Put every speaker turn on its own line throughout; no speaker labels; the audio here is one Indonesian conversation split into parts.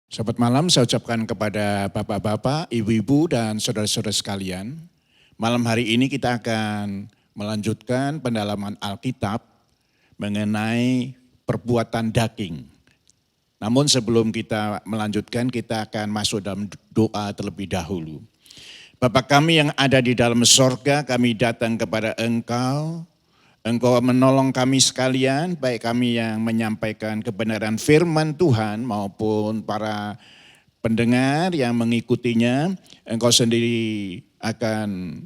Selamat malam saya ucapkan kepada bapak-bapak, ibu-ibu dan saudara-saudara sekalian. Malam hari ini kita akan melanjutkan pendalaman Alkitab mengenai perbuatan daging. Namun sebelum kita melanjutkan, kita akan masuk dalam doa terlebih dahulu. Bapa kami yang ada di dalam sorga, kami datang kepada Engkau. Engkau menolong kami sekalian, baik kami yang menyampaikan kebenaran firman Tuhan maupun para pendengar yang mengikutinya. Engkau sendiri akan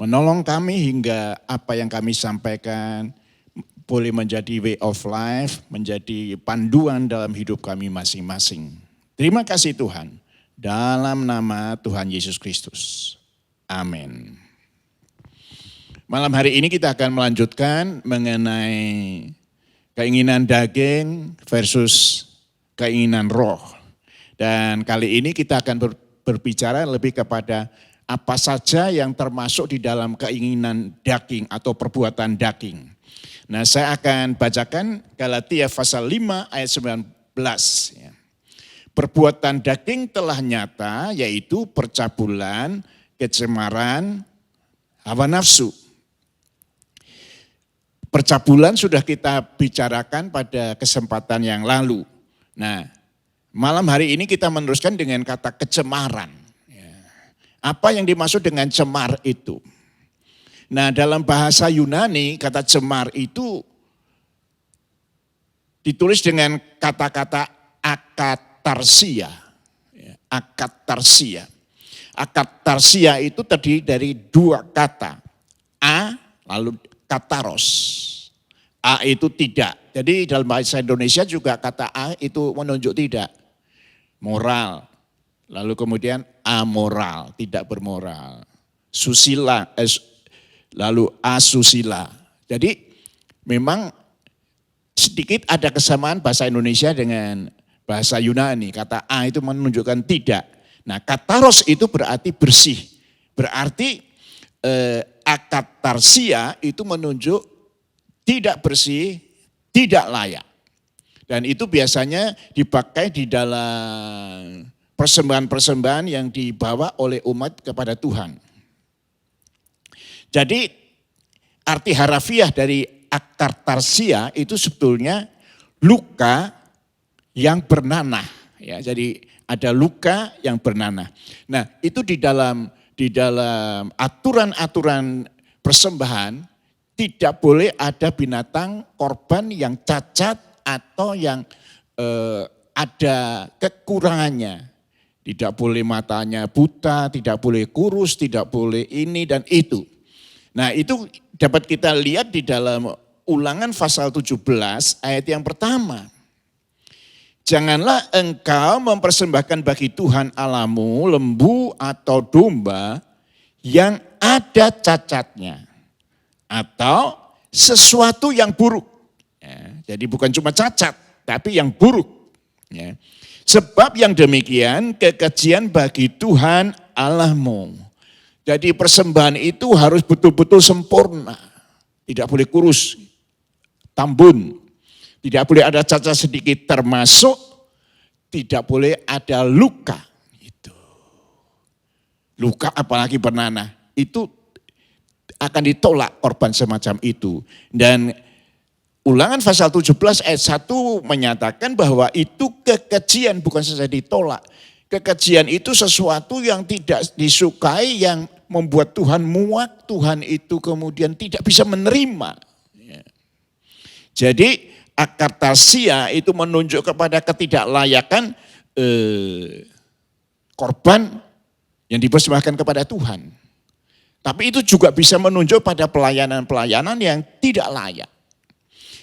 menolong kami hingga apa yang kami sampaikan boleh menjadi way of life, menjadi panduan dalam hidup kami masing-masing. Terima kasih Tuhan, dalam nama Tuhan Yesus Kristus. Amin. Malam hari ini kita akan melanjutkan mengenai keinginan daging versus keinginan roh. Dan kali ini kita akan berbicara lebih kepada apa saja yang termasuk di dalam keinginan daging atau perbuatan daging. Nah, saya akan bacakan Galatia pasal 5 ayat 19. Perbuatan daging telah nyata, yaitu percabulan, kecemaran, hawa nafsu. Percabulan sudah kita bicarakan pada kesempatan yang lalu. Nah, malam hari ini kita meneruskan dengan kata kecemaran. Apa yang dimaksud dengan cemar itu? Nah, dalam bahasa Yunani kata cemar itu ditulis dengan kata-kata akatarsia. Akatarsia. Akatarsia itu terdiri dari dua kata. A lalu kataros. A itu tidak. Jadi dalam bahasa Indonesia juga kata A itu menunjuk tidak. Moral. Lalu kemudian amoral, tidak bermoral. Susila, lalu asusila. Jadi memang sedikit ada kesamaan bahasa Indonesia dengan bahasa Yunani. Kata A itu menunjukkan tidak. Nah, kataros itu berarti bersih. Berarti akatarsia itu menunjuk tidak bersih, tidak layak. Dan itu biasanya dipakai di dalam persembahan-persembahan yang dibawa oleh umat kepada Tuhan. Jadi arti harafiah dari akatarsia itu sebetulnya luka yang bernanah. Ya, jadi ada luka yang bernanah. Nah, itu di dalam aturan-aturan persembahan tidak boleh ada binatang korban yang cacat atau yang ada kekurangannya. Tidak boleh matanya buta, tidak boleh kurus, tidak boleh ini dan itu. Nah, itu dapat kita lihat di dalam Ulangan pasal 17 ayat yang pertama. Janganlah engkau mempersembahkan bagi Tuhan Allahmu lembu atau domba yang ada cacatnya atau sesuatu yang buruk. Ya, jadi bukan cuma cacat, tapi yang buruk. Ya. Sebab yang demikian kekejian bagi Tuhan Allahmu. Jadi persembahan itu harus betul-betul sempurna. Tidak boleh kurus, tambun. Tidak boleh ada cacat sedikit, termasuk tidak boleh ada luka. Itu. Luka apalagi bernanah, itu akan ditolak korban semacam itu. Dan Ulangan pasal 17 ayat 1 menyatakan bahwa itu kekejian, bukan saja ditolak. Kekejian itu sesuatu yang tidak disukai, yang membuat Tuhan muak, Tuhan itu kemudian tidak bisa menerima. Jadi akatarsia itu menunjuk kepada ketidaklayakan korban yang dipersembahkan kepada Tuhan. Tapi itu juga bisa menunjuk pada pelayanan-pelayanan yang tidak layak.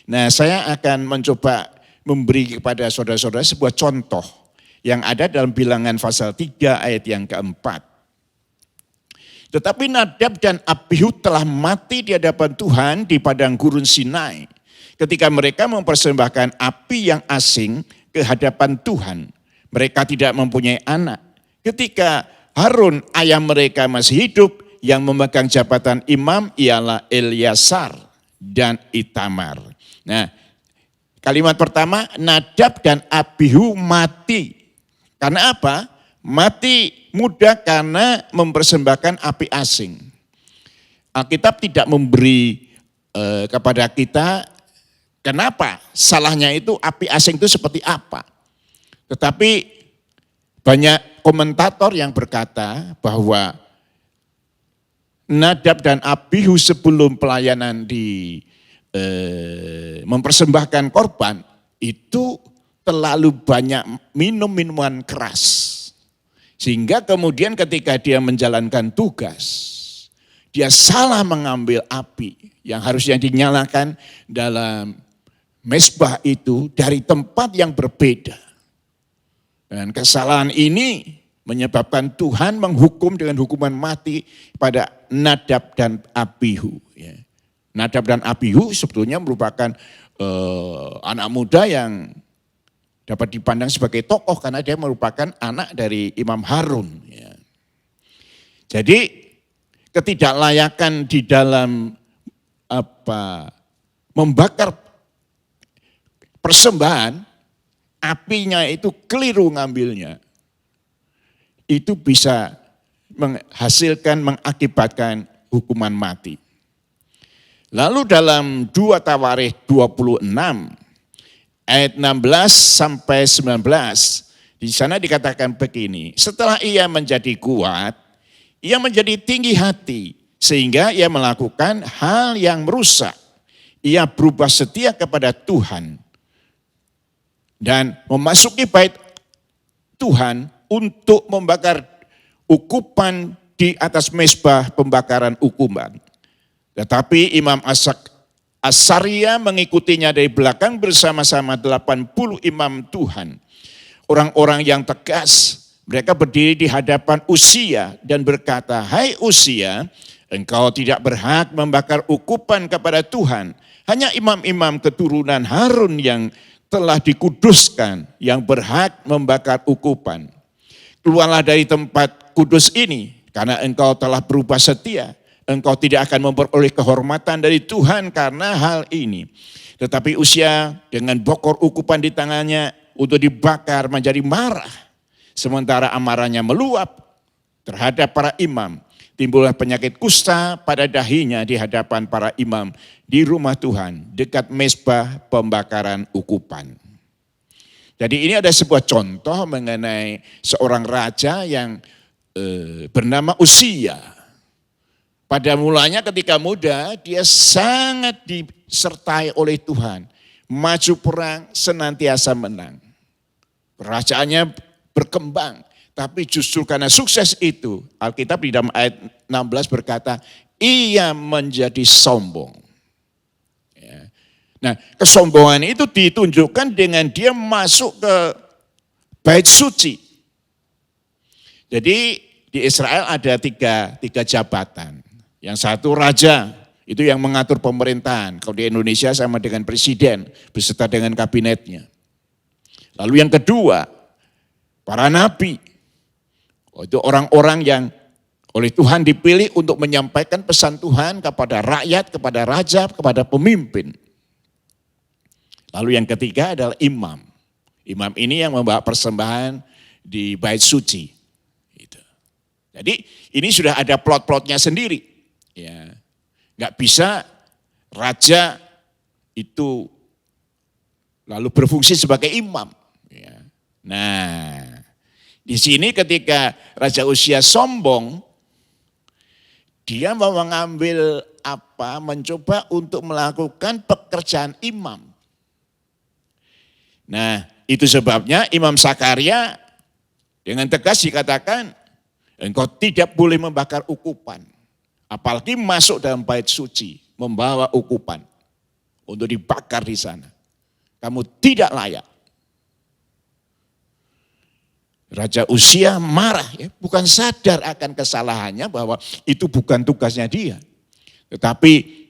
Nah, saya akan mencoba memberi kepada saudara-saudara sebuah contoh yang ada dalam Bilangan pasal 3 ayat yang keempat. Tetapi Nadab dan Abihu telah mati di hadapan Tuhan di padang gurun Sinai, ketika mereka mempersembahkan api yang asing ke hadapan Tuhan. Mereka tidak mempunyai anak. Ketika Harun ayah mereka masih hidup, yang memegang jabatan imam ialah Eleazar dan Itamar. Nah, kalimat pertama, Nadab dan Abihu mati Karena apa? Mati muda karena mempersembahkan api asing. Alkitab tidak memberi kepada kita kenapa salahnya itu api asing itu seperti apa. Tetapi banyak komentator yang berkata bahwa Nadab dan Abihu sebelum pelayanan di mempersembahkan korban itu terlalu banyak minum minuman keras. Sehingga kemudian ketika dia menjalankan tugas, dia salah mengambil api yang harusnya dinyalakan dalam mezbah itu dari tempat yang berbeda. Dan kesalahan ini menyebabkan Tuhan menghukum dengan hukuman mati pada Nadab dan Abihu. Nadab dan Abihu sebetulnya merupakan anak muda yang dapat dipandang sebagai tokoh karena dia merupakan anak dari Imam Harun. Jadi ketidaklayakan di dalam membakar persembahan, apinya itu keliru ngambilnya. Itu bisa mengakibatkan hukuman mati. Lalu dalam 2 Tawarikh 26 ayat 16 sampai 19, di sana dikatakan begini, setelah ia menjadi kuat, ia menjadi tinggi hati, sehingga ia melakukan hal yang merusak. Ia berubah setia kepada Tuhan, dan memasuki bait Tuhan untuk membakar ukupan di atas mezbah pembakaran ukupan. Tetapi Imam Asaria mengikutinya dari belakang bersama-sama 80 imam Tuhan. Orang-orang yang tegas, mereka berdiri di hadapan Uzia dan berkata, "Hai Uzia, engkau tidak berhak membakar ukupan kepada Tuhan. Hanya imam-imam keturunan Harun yang telah dikuduskan yang berhak membakar ukupan. Keluarlah dari tempat kudus ini, karena engkau telah berubah setia. Engkau tidak akan memperoleh kehormatan dari Tuhan karena hal ini." Tetapi Uzia dengan bokor ukupan di tangannya untuk dibakar menjadi marah. Sementara amarahnya meluap terhadap para imam. Timbullah penyakit kusta pada dahinya di hadapan para imam di rumah Tuhan dekat mezbah pembakaran ukupan. Jadi ini ada sebuah contoh mengenai seorang raja yang bernama Uzia. Pada mulanya ketika muda dia sangat disertai oleh Tuhan. Maju perang senantiasa menang. Kerajaannya berkembang. Tapi justru karena sukses itu, Alkitab di dalam ayat 16 berkata, ia menjadi sombong. Nah, kesombongan itu ditunjukkan dengan dia masuk ke bait suci. Jadi di Israel ada tiga jabatan. Yang satu raja, itu yang mengatur pemerintahan. Kalau di Indonesia sama dengan presiden, beserta dengan kabinetnya. Lalu yang kedua, para nabi. Itu orang-orang yang oleh Tuhan dipilih untuk menyampaikan pesan Tuhan kepada rakyat, kepada raja, kepada pemimpin. Lalu yang ketiga adalah imam. Imam ini yang membawa persembahan di bait suci. Jadi ini sudah ada plot-plotnya sendiri. Ya, nggak bisa raja itu lalu berfungsi sebagai imam. Ya. Nah, di sini ketika Raja Uzia sombong, dia mau mengambil mencoba untuk melakukan pekerjaan imam. Nah, itu sebabnya Imam Sakaria dengan tegas dikatakan, engkau tidak boleh membakar ukupan. Apalagi masuk dalam bait suci, membawa ukupan untuk dibakar di sana. Kamu tidak layak. Raja Uzia marah, ya, bukan sadar akan kesalahannya bahwa itu bukan tugasnya dia. Tetapi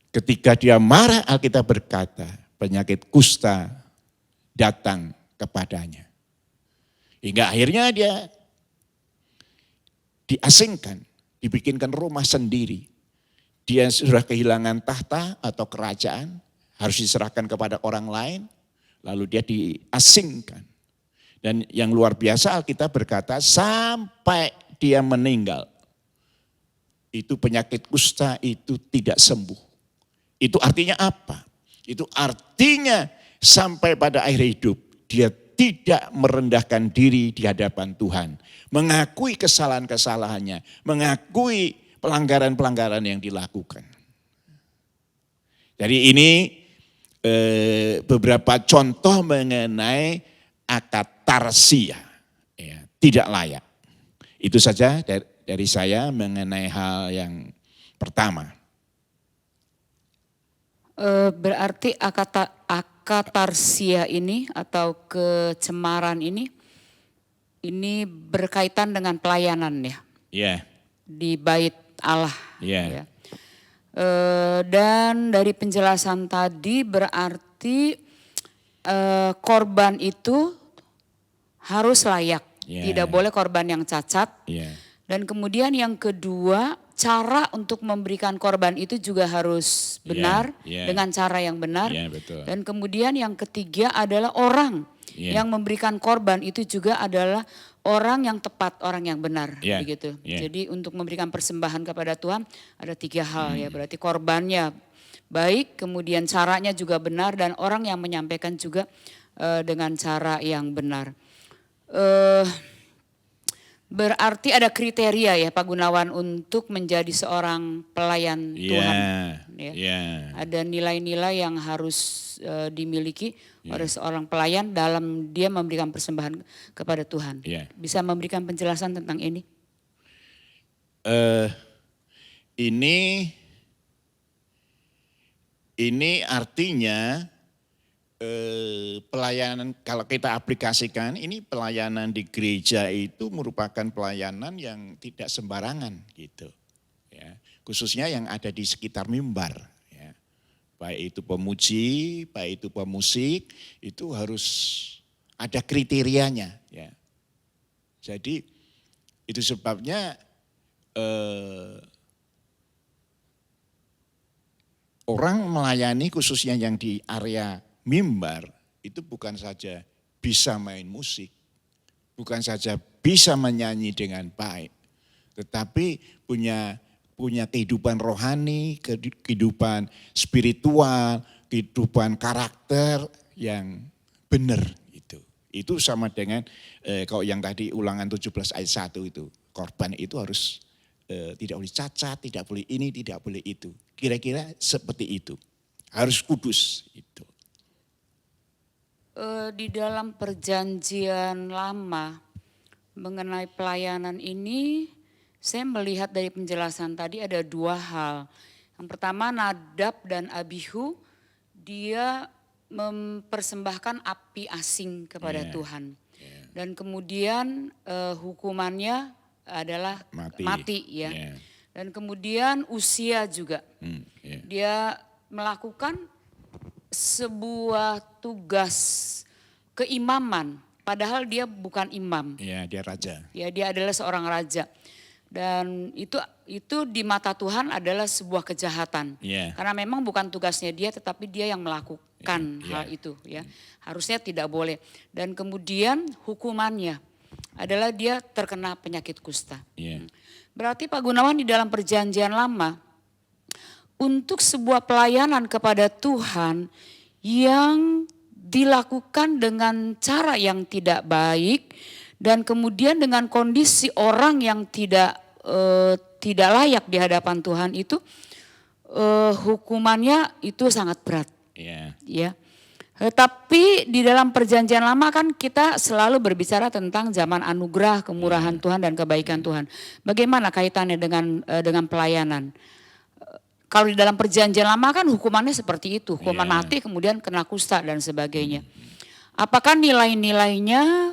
ketika dia marah, Alkitab berkata, penyakit kusta datang kepadanya. Hingga akhirnya dia diasingkan. Dibikinkan rumah sendiri. Dia sudah kehilangan tahta atau kerajaan, harus diserahkan kepada orang lain, lalu dia diasingkan. Dan yang luar biasa Alkitab berkata sampai dia meninggal. Itu penyakit kusta itu tidak sembuh. Itu artinya apa? Itu artinya sampai pada akhir hidup dia tidak merendahkan diri di hadapan Tuhan. Mengakui kesalahan-kesalahannya, mengakui pelanggaran-pelanggaran yang dilakukan. Jadi ini beberapa contoh mengenai akatarsia, ya, tidak layak. Itu saja dari saya mengenai hal yang pertama.
Berarti akatarsia ini atau kecemaran ini berkaitan dengan pelayanan ya,
Yeah.
di bait Allah.
Yeah.
Ya. Dan dari penjelasan tadi berarti korban itu harus layak, tidak boleh korban yang cacat. Dan kemudian yang kedua, cara untuk memberikan korban itu juga harus benar, dengan cara yang benar.
Betul.
Dan kemudian yang ketiga adalah orang yang memberikan korban itu juga adalah orang yang tepat, orang yang benar, begitu. Jadi untuk memberikan persembahan kepada Tuhan ada 3 hal ya, berarti korbannya baik, kemudian caranya juga benar, dan orang yang menyampaikan juga dengan cara yang benar. Berarti ada kriteria ya Pak Gunawan untuk menjadi seorang pelayan Tuhan. Ada nilai-nilai yang harus dimiliki oleh seorang pelayan dalam dia memberikan persembahan kepada Tuhan. Bisa memberikan penjelasan tentang ini?
Ini artinya pelayanan, kalau kita aplikasikan, ini pelayanan di gereja itu merupakan pelayanan yang tidak sembarangan gitu, ya. Khususnya yang ada di sekitar mimbar, ya. Baik itu pemuji, baik itu pemusik, itu harus ada kriterianya, ya. Jadi itu sebabnya orang melayani khususnya yang di area mimbar itu bukan saja bisa main musik, bukan saja bisa menyanyi dengan baik, tetapi punya kehidupan rohani, kehidupan spiritual, kehidupan karakter yang benar itu. Itu sama dengan kalau yang tadi Ulangan 17 ayat 1 itu, korban itu harus tidak boleh cacat, tidak boleh ini, tidak boleh itu. Kira-kira seperti itu, harus kudus itu.
Di dalam perjanjian lama mengenai pelayanan ini, saya melihat dari penjelasan tadi ada 2 hal. Yang pertama, Nadab dan Abihu, dia mempersembahkan api asing kepada Tuhan. Dan kemudian hukumannya adalah mati ya. Dan kemudian Usia juga, dia melakukan sebuah tugas keimaman, padahal dia bukan imam.
Ya, dia raja.
Ya, dia adalah seorang raja. Dan itu di mata Tuhan adalah sebuah kejahatan. Karena memang bukan tugasnya dia, tetapi dia yang melakukan hal itu ya. Harusnya tidak boleh. Dan kemudian hukumannya adalah dia terkena penyakit kusta. Berarti Pak Gunawan, di dalam perjanjian lama, untuk sebuah pelayanan kepada Tuhan yang dilakukan dengan cara yang tidak baik dan kemudian dengan kondisi orang yang tidak layak di hadapan Tuhan itu, hukumannya itu sangat berat. Ya. Tapi di dalam perjanjian lama kan kita selalu berbicara tentang zaman anugerah, kemurahan Tuhan dan kebaikan Tuhan. Bagaimana kaitannya dengan pelayanan? Kalau di dalam perjanjian lama kan hukumannya seperti itu, hukuman mati kemudian kena kusta dan sebagainya. Apakah nilai-nilainya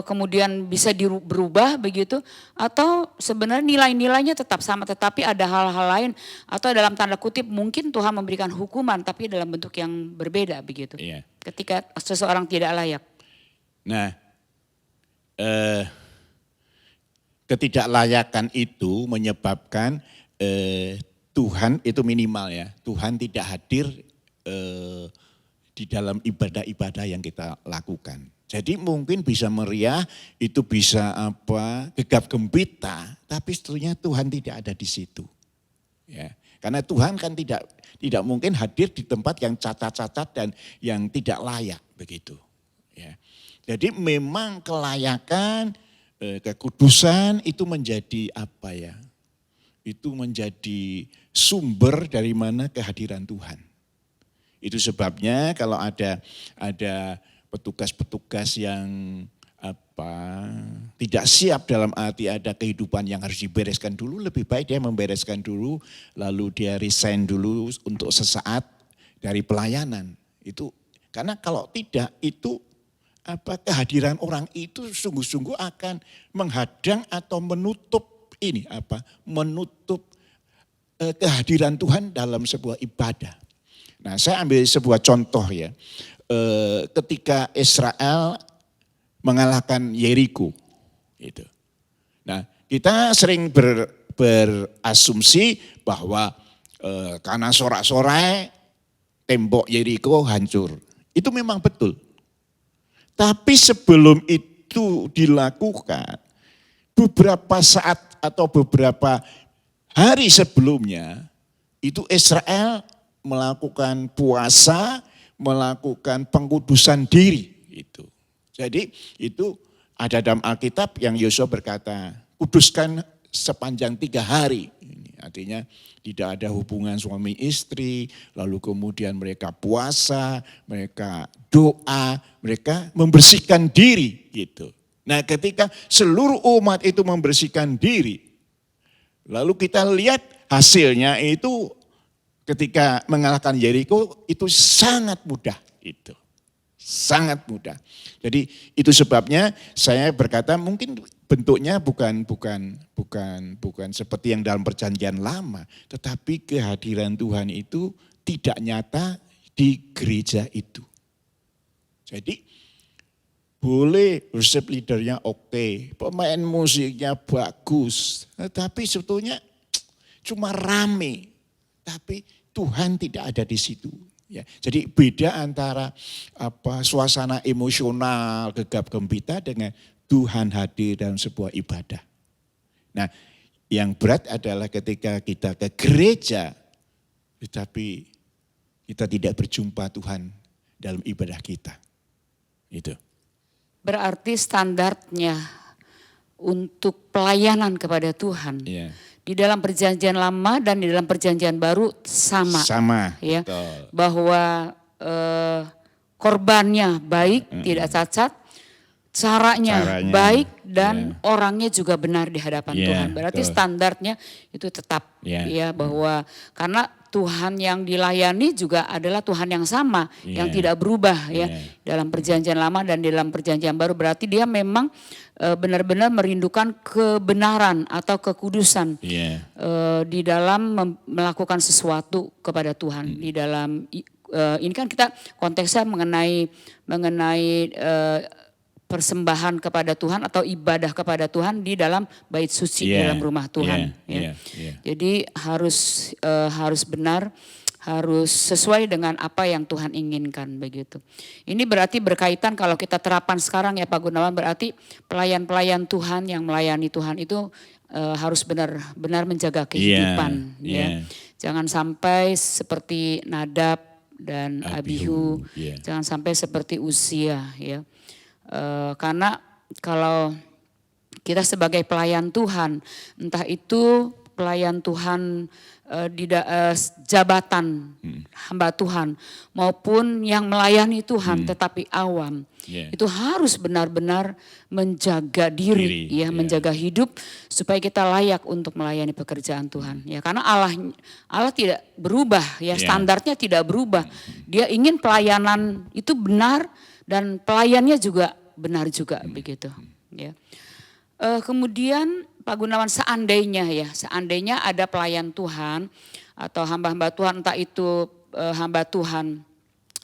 kemudian bisa berubah begitu, atau sebenarnya nilai-nilainya tetap sama tetapi ada hal-hal lain, atau dalam tanda kutip mungkin Tuhan memberikan hukuman tapi dalam bentuk yang berbeda begitu, ketika seseorang tidak layak?
Nah, ketidaklayakan itu menyebabkan Tuhan itu minimal ya, Tuhan tidak hadir di dalam ibadah-ibadah yang kita lakukan. Jadi mungkin bisa meriah, itu bisa gegap gempita, tapi sebetulnya Tuhan tidak ada di situ. Ya, karena Tuhan kan tidak mungkin hadir di tempat yang cacat-cacat dan yang tidak layak begitu. Ya. Jadi memang kelayakan, kekudusan itu menjadi itu menjadi sumber dari mana kehadiran Tuhan. Itu sebabnya kalau ada petugas-petugas yang tidak siap dalam arti ada kehidupan yang harus dibereskan dulu, lebih baik dia membereskan dulu, lalu dia resign dulu untuk sesaat dari pelayanan. Itu karena kalau tidak itu kehadiran orang itu sungguh-sungguh akan menghadang atau menutup menutup kehadiran Tuhan dalam sebuah ibadah. Nah, saya ambil sebuah contoh ya. Ketika Israel mengalahkan Yeriko. Gitu. Nah, kita sering berasumsi bahwa karena sorak-sorai tembok Yeriko hancur. Itu memang betul. Tapi sebelum itu dilakukan, beberapa saat atau beberapa hari sebelumnya, itu Israel melakukan puasa, melakukan pengkudusan diri. Itu. Jadi itu ada dalam Alkitab yang Yosua berkata, kuduskan sepanjang 3 hari. Ini artinya tidak ada hubungan suami istri, lalu kemudian mereka puasa, mereka doa, mereka membersihkan diri gitu. Nah, ketika seluruh umat itu membersihkan diri, lalu kita lihat hasilnya itu ketika mengalahkan Yeriko itu sangat mudah itu. Sangat mudah. Jadi itu sebabnya saya berkata mungkin bentuknya bukan seperti yang dalam perjanjian lama, tetapi kehadiran Tuhan itu tidak nyata di gereja itu. Jadi boleh worship leadernya oke, pemain musiknya bagus, tetapi sebetulnya cuma rame, tapi Tuhan tidak ada di situ. Ya, jadi beda antara suasana emosional gegap gempita dengan Tuhan hadir dalam sebuah ibadah. Nah, yang berat adalah ketika kita ke gereja, tetapi kita tidak berjumpa Tuhan dalam ibadah kita. Itu.
Berarti standarnya untuk pelayanan kepada Tuhan.
Yeah.
Di dalam perjanjian lama dan di dalam perjanjian baru sama.
Sama,
ya.
betul.
Bahwa korbannya baik, tidak cacat, caranya baik dan orangnya juga benar di hadapan Tuhan. Berarti standarnya itu tetap ya, bahwa karena Tuhan yang dilayani juga adalah Tuhan yang sama, yang tidak berubah ya dalam perjanjian lama dan di dalam perjanjian baru. Berarti dia memang benar-benar merindukan kebenaran atau kekudusan di dalam melakukan sesuatu kepada Tuhan. Di dalam ini kan kita konteksnya mengenai persembahan kepada Tuhan atau ibadah kepada Tuhan di dalam bait suci, di dalam rumah Tuhan. Jadi harus benar, harus sesuai dengan apa yang Tuhan inginkan begitu. Ini berarti berkaitan kalau kita terapan sekarang ya Pak Gunawan, berarti pelayan-pelayan Tuhan yang melayani Tuhan itu harus benar-benar menjaga kehidupan. Jangan sampai seperti Nadab dan Abihu, jangan sampai seperti Uzia ya. Karena kalau kita sebagai pelayan Tuhan, entah itu pelayan Tuhan di jabatan hamba Tuhan maupun yang melayani Tuhan tetapi awam, itu harus benar-benar menjaga diri ya, menjaga hidup supaya kita layak untuk melayani pekerjaan Tuhan ya, karena Allah tidak berubah ya, standarnya tidak berubah. Dia ingin pelayanan itu benar dan pelayannya juga benar juga begitu ya. Kemudian Pak Gunawan, seandainya ada pelayan Tuhan atau hamba-hamba Tuhan, entah itu hamba Tuhan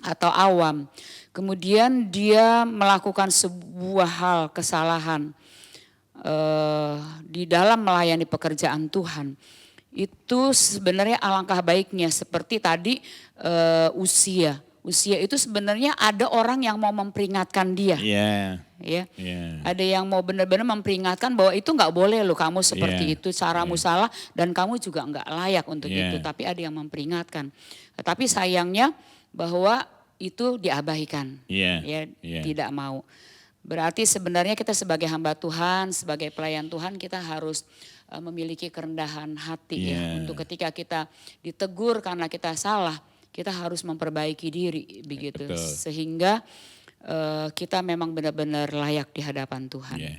atau awam, kemudian dia melakukan sebuah hal kesalahan di dalam melayani pekerjaan Tuhan, itu sebenarnya alangkah baiknya seperti tadi Uzia usia itu sebenarnya ada orang yang mau memperingatkan dia.
Iya.
Ya,
Iya.
ada yang mau benar-benar memperingatkan bahwa itu nggak boleh loh kamu seperti itu, caramu salah dan kamu juga nggak layak untuk itu. Tapi ada yang memperingatkan. Tetapi sayangnya bahwa itu diabaikan, ya tidak mau. Berarti sebenarnya kita sebagai hamba Tuhan, sebagai pelayan Tuhan kita harus memiliki kerendahan hati ya untuk ketika kita ditegur karena kita salah, kita harus memperbaiki diri begitu sehingga kita memang benar-benar layak di hadapan Tuhan. Ya.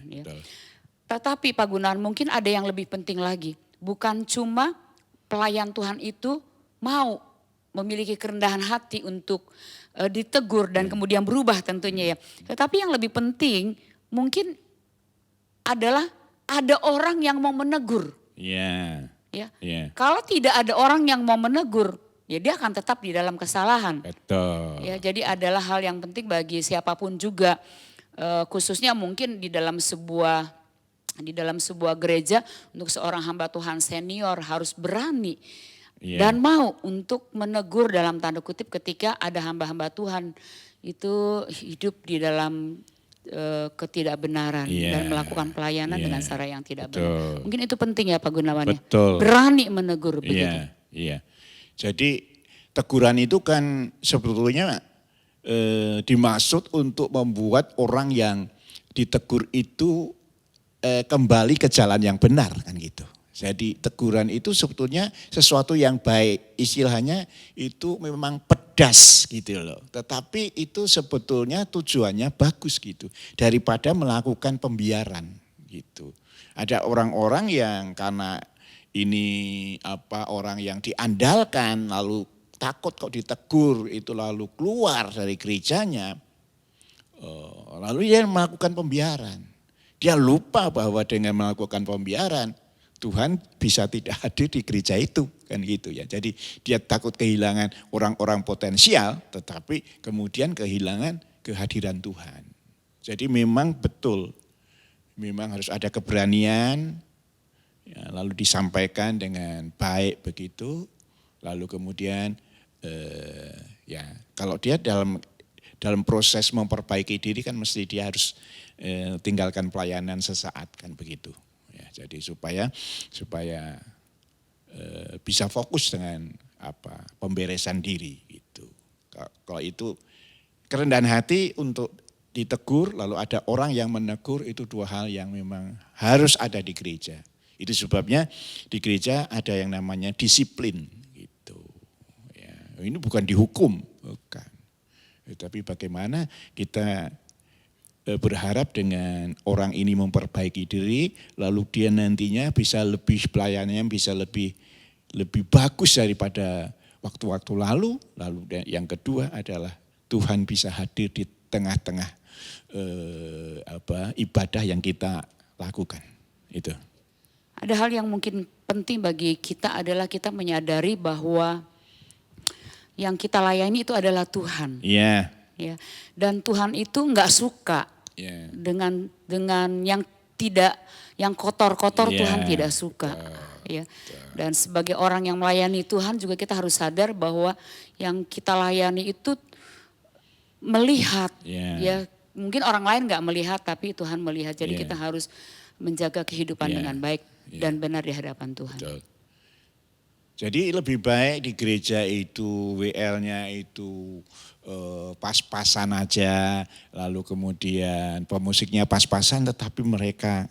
Tetapi Pak Gunawan mungkin ada yang lebih penting lagi. Bukan cuma pelayan Tuhan itu mau memiliki kerendahan hati untuk ditegur dan kemudian berubah tentunya ya. Tetapi yang lebih penting mungkin adalah ada orang yang mau menegur. Ya. Kalau tidak ada orang yang mau menegur, ya dia akan tetap di dalam kesalahan.
Betul.
Ya, jadi adalah hal yang penting bagi siapapun juga, khususnya mungkin di dalam sebuah gereja untuk seorang hamba Tuhan senior harus berani dan mau untuk menegur dalam tanda kutip ketika ada hamba-hamba Tuhan itu hidup di dalam ketidakbenaran dan melakukan pelayanan dengan cara yang tidak benar. Mungkin itu penting ya Pak Gunawan ya. Berani menegur begitu.
Iya. Jadi teguran itu kan sebetulnya dimaksud untuk membuat orang yang ditegur itu kembali ke jalan yang benar kan gitu. Jadi teguran itu sebetulnya sesuatu yang baik, istilahnya itu memang pedas gitu loh. Tetapi itu sebetulnya tujuannya bagus gitu, daripada melakukan pembiaran gitu. Ada orang-orang yang karena ini orang yang diandalkan lalu takut kok ditegur itu lalu keluar dari gerejanya, lalu dia melakukan pembiaran. Dia lupa bahwa dengan melakukan pembiaran Tuhan bisa tidak hadir di gereja itu kan gitu ya. Jadi dia takut kehilangan orang-orang potensial tetapi kemudian kehilangan kehadiran Tuhan. Jadi memang betul, memang harus ada keberanian ya, lalu disampaikan dengan baik begitu. Lalu kemudian ya kalau dia dalam proses memperbaiki diri kan mesti dia harus tinggalkan pelayanan sesaat kan begitu. Jadi supaya bisa fokus dengan pemberesan diri gitu. Kalau itu kerendahan hati untuk ditegur lalu ada orang yang menegur itu dua hal yang memang harus ada di gereja. Itu sebabnya di gereja ada yang namanya disiplin gitu. Ya, ini bukan dihukum, bukan. Tapi bagaimana kita berharap dengan orang ini memperbaiki diri, lalu dia nantinya bisa lebih pelayanannya bisa lebih bagus daripada waktu-waktu lalu. Lalu yang kedua adalah Tuhan bisa hadir di tengah-tengah ibadah yang kita lakukan. Itu.
Ada hal yang mungkin penting bagi kita adalah kita menyadari bahwa yang kita layani itu adalah Tuhan.
Iya.
Ya. Dan Tuhan itu nggak suka dengan yang kotor-kotor Tuhan tidak suka. Ya. Dan sebagai orang yang melayani Tuhan juga kita harus sadar bahwa yang kita layani itu melihat. Ya, mungkin orang lain nggak melihat tapi Tuhan melihat. Jadi kita harus menjaga kehidupan dengan baik dan benar di hadapan Tuhan.
Betul. Jadi lebih baik di gereja itu WL-nya itu pas-pasan aja, lalu kemudian pemusiknya pas-pasan tetapi mereka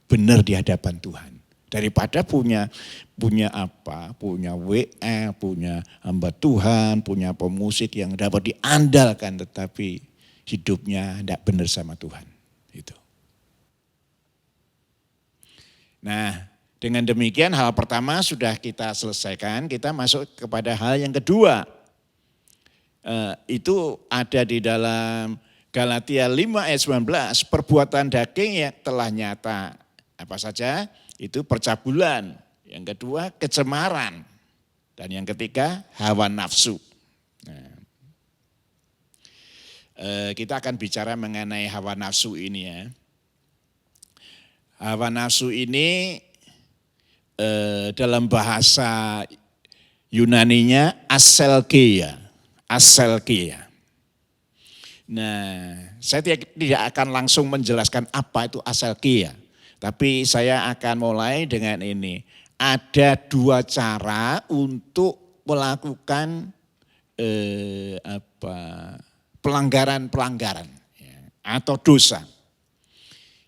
benar di hadapan Tuhan. Daripada punya WL, punya hamba Tuhan, punya pemusik yang dapat diandalkan tetapi hidupnya tidak benar sama Tuhan. Itu. Nah, dengan demikian hal pertama sudah kita selesaikan, kita masuk kepada hal yang kedua. Itu ada di dalam Galatia 5 ayat 19, perbuatan daging yang telah nyata. Apa saja? Itu percabulan. Yang kedua kecemaran. Dan yang ketiga hawa nafsu. Nah, kita akan bicara mengenai hawa nafsu ini ya. Hawa nafsu ini dalam bahasa Yunaninya aselgeia. aselkia. Nah, saya tidak akan langsung menjelaskan apa itu aselkia. Tapi saya akan mulai dengan ini. Ada dua cara untuk melakukan pelanggaran-pelanggaran ya, atau dosa.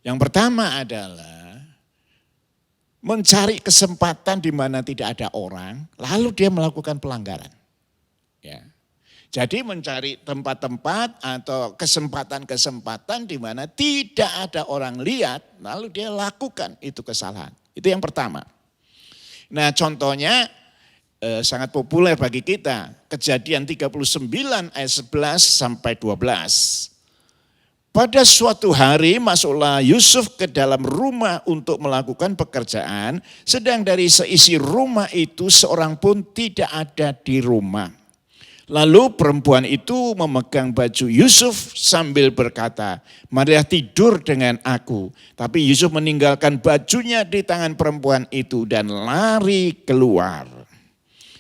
Yang pertama adalah mencari kesempatan di mana tidak ada orang, lalu dia melakukan pelanggaran. Ya. Jadi mencari tempat-tempat atau kesempatan-kesempatan di mana tidak ada orang lihat, lalu dia lakukan itu kesalahan. Itu yang pertama. Nah contohnya sangat populer bagi kita, Kejadian 39 ayat 11 sampai 12. Pada suatu hari masuklah Yusuf ke dalam rumah untuk melakukan pekerjaan, sedang dari seisi rumah itu seorang pun tidak ada di rumah. Lalu perempuan itu memegang baju Yusuf sambil berkata, marilah tidur dengan aku. Tapi Yusuf meninggalkan bajunya di tangan perempuan itu dan lari keluar.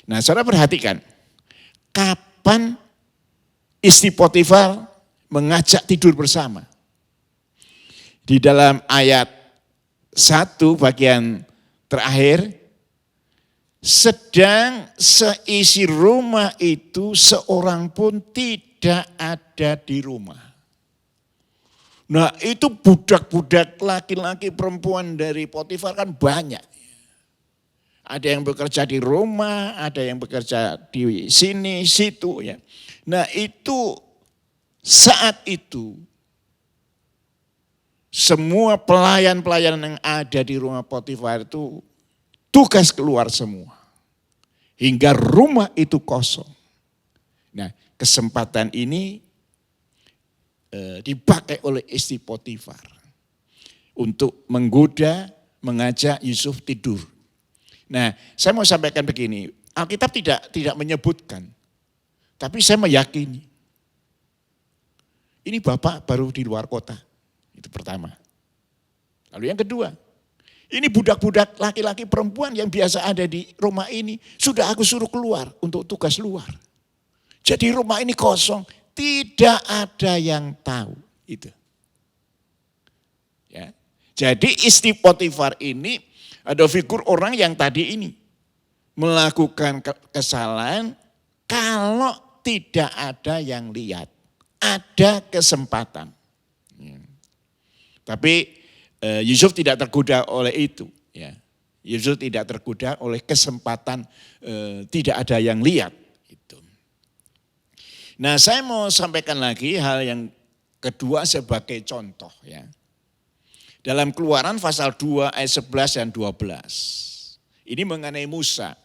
Nah saudara perhatikan, kapan istri Potifar mengajak tidur bersama? Di dalam ayat 1 bagian terakhir, sedang seisi rumah itu seorang pun tidak ada di rumah. Nah itu budak-budak laki-laki perempuan dari Potifar kan banyak. Ada yang bekerja di rumah, ada yang bekerja di sini, situ ya. Nah itu saat itu semua pelayan-pelayan yang ada di rumah Potifar itu tugas keluar semua. Hingga rumah itu kosong. Nah kesempatan ini dipakai oleh istri Potifar. Untuk menggoda, mengajak Yusuf tidur. Nah saya mau sampaikan begini, Alkitab tidak menyebutkan. Tapi saya meyakini. Ini bapak baru di luar kota. Itu pertama. Lalu yang kedua. Ini budak-budak laki-laki perempuan yang biasa ada di rumah ini. Sudah aku suruh keluar untuk tugas luar. Jadi rumah ini kosong. Tidak ada yang tahu. Itu. Ya. Jadi istri Potifar ini ada figur orang yang tadi ini. Melakukan kesalahan kalau tidak ada yang lihat. Ada kesempatan. Tapi Yusuf tidak tergoda oleh itu. Ya. Yusuf tidak tergoda oleh kesempatan tidak ada yang lihat. Itu. Nah saya mau sampaikan lagi hal yang kedua sebagai contoh. Ya. Dalam Keluaran pasal 2 ayat 11 dan 12. Ini mengenai Musa.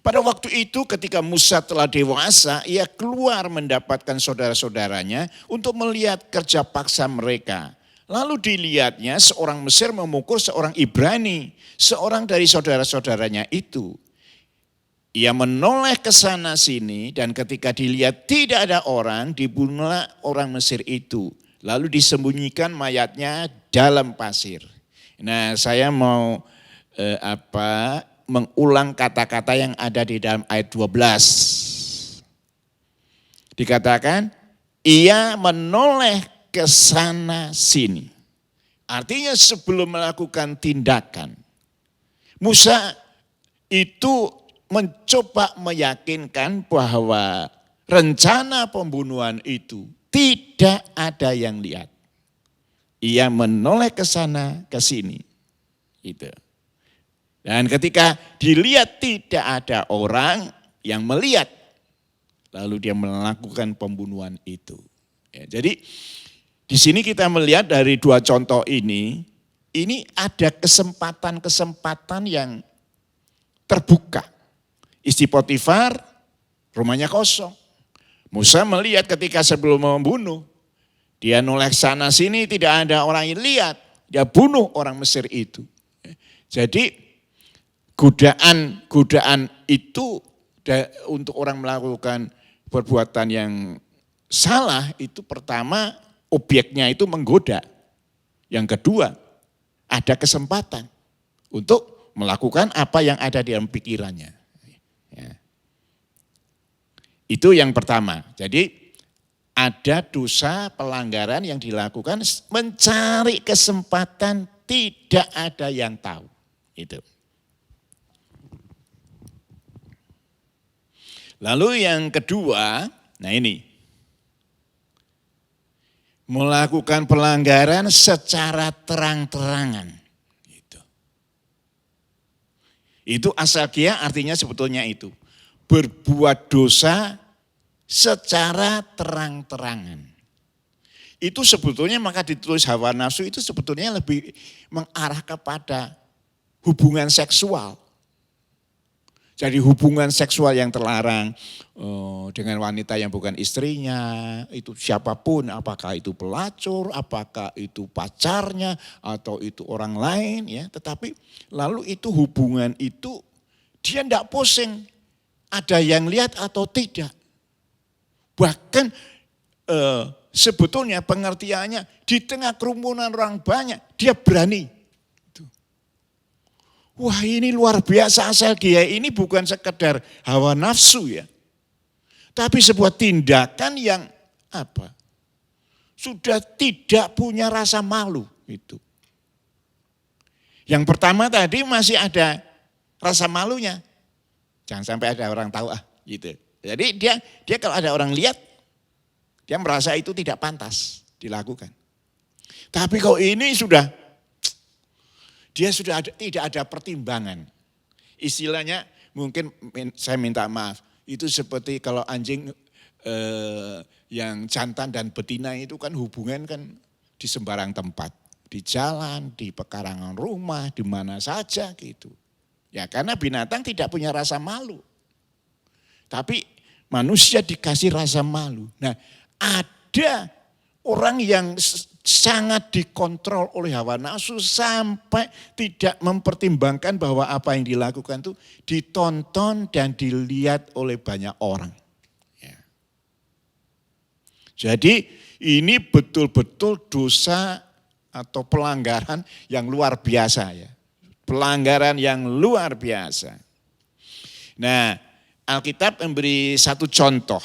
Pada waktu itu ketika Musa telah dewasa, ia keluar mendapatkan saudara-saudaranya untuk melihat kerja paksa mereka. Lalu dilihatnya seorang Mesir memukul seorang Ibrani, seorang dari saudara-saudaranya itu. Ia menoleh ke sana sini dan ketika dilihat tidak ada orang, dibunuhlah orang Mesir itu. Lalu disembunyikan mayatnya dalam pasir. Nah saya mau mengulang kata-kata yang ada di dalam ayat 12. Dikatakan, ia menoleh ke sana sini. Artinya sebelum melakukan tindakan, Musa itu mencoba meyakinkan bahwa rencana pembunuhan itu tidak ada yang lihat. Ia menoleh ke sana ke sini. Itu. Dan ketika dilihat tidak ada orang yang melihat, lalu dia melakukan pembunuhan itu. Ya, jadi di sini kita melihat dari dua contoh ini ada kesempatan-kesempatan yang terbuka. Istri Potifar, rumahnya kosong. Musa melihat ketika sebelum membunuh, dia noleh sana sini tidak ada orang yang lihat, dia bunuh orang Mesir itu. Jadi godaan itu untuk orang melakukan perbuatan yang salah itu pertama objeknya itu menggoda. Yang kedua ada kesempatan untuk melakukan apa yang ada di dalam pikirannya. Ya. Itu yang pertama. Jadi ada dosa pelanggaran yang dilakukan mencari kesempatan tidak ada yang tahu. Itu. Lalu yang kedua, nah ini. Melakukan pelanggaran secara terang-terangan. Itu asalgia artinya sebetulnya itu. Berbuat dosa secara terang-terangan. Itu sebetulnya maka ditulis hawa nafsu itu sebetulnya lebih mengarah kepada hubungan seksual. Jadi hubungan seksual yang terlarang dengan wanita yang bukan istrinya, itu siapapun, apakah itu pelacur, apakah itu pacarnya, atau itu orang lain, ya. Tetapi lalu itu hubungan itu dia tidak pusing, ada yang lihat atau tidak. Bahkan sebetulnya pengertiannya di tengah kerumunan orang banyak, dia berani. Wah ini luar biasa asalgia, ini bukan sekedar hawa nafsu ya. Tapi sebuah tindakan yang apa? Sudah tidak punya rasa malu itu. Yang pertama tadi masih ada rasa malunya. Jangan sampai ada orang tahu gitu. Jadi dia kalau ada orang lihat, dia merasa itu tidak pantas dilakukan. Tapi kalau ini dia sudah tidak ada pertimbangan. Istilahnya mungkin saya minta maaf. Itu seperti kalau anjing yang jantan dan betina itu kan hubungan kan di sembarang tempat. Di jalan, di pekarangan rumah, di mana saja gitu. Ya karena binatang tidak punya rasa malu. Tapi manusia dikasih rasa malu. Nah ada orang yang sangat dikontrol oleh hawa nafsu sampai tidak mempertimbangkan bahwa apa yang dilakukan itu ditonton dan dilihat oleh banyak orang. Ya. Jadi ini betul-betul dosa atau pelanggaran yang luar biasa ya. Pelanggaran yang luar biasa. Nah, Alkitab memberi satu contoh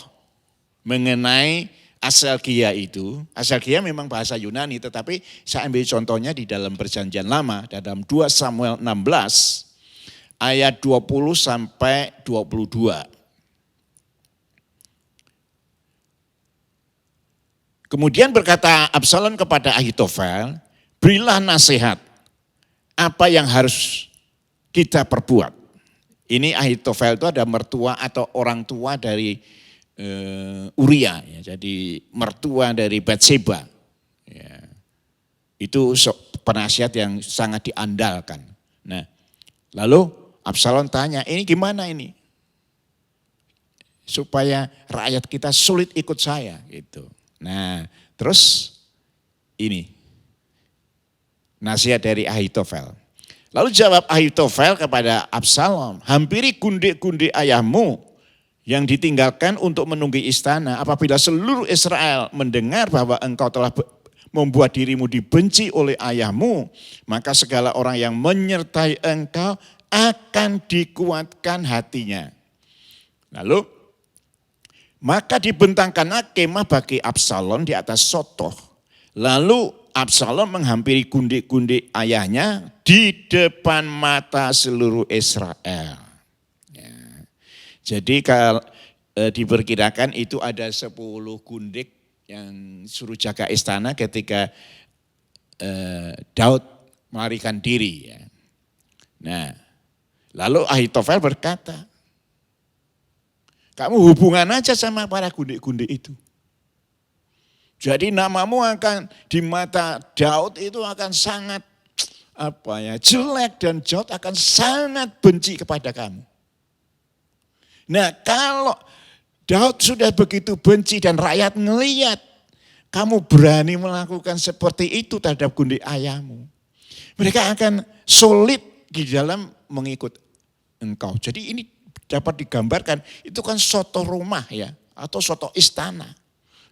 mengenai asalgia itu. Asalgia memang bahasa Yunani, tetapi saya ambil contohnya di dalam Perjanjian Lama, dalam 2 Samuel 16 ayat 20 sampai 22. Kemudian berkata Absalom kepada Ahitofel, berilah nasihat, apa yang harus kita perbuat. Ini Ahitofel itu ada mertua atau orang tua dari Uria, ya, jadi mertua dari Batseba. Ya. Itu penasihat yang sangat diandalkan. Nah, lalu Absalom tanya, ini gimana ini? Supaya rakyat kita sulit ikut saya gitu. Nah, terus ini nasihat dari Ahitofel. Lalu jawab Ahitofel kepada Absalom, hampiri gundik-gundik ayahmu yang ditinggalkan untuk menunggu istana. Apabila seluruh Israel mendengar bahwa engkau telah membuat dirimu dibenci oleh ayahmu, maka segala orang yang menyertai engkau akan dikuatkan hatinya. Lalu, maka dibentangkanlah kemah bagi Absalom di atas Sotoh. Lalu Absalom menghampiri gundik-gundik ayahnya di depan mata seluruh Israel. Jadi kalau diperkirakan itu ada 10 gundik yang suruh jaga istana ketika Daud melarikan diri. Ya. Nah, lalu Ahitofel berkata, kamu hubungan aja sama para gundik-gundik itu. Jadi namamu akan di mata Daud itu akan sangat jelek dan Daud akan sangat benci kepada kamu. Nah kalau Daud sudah begitu benci dan rakyat ngelihat kamu berani melakukan seperti itu terhadap gundik ayahmu. Mereka akan sulit di dalam mengikut engkau. Jadi ini dapat digambarkan itu kan soto rumah ya atau soto istana.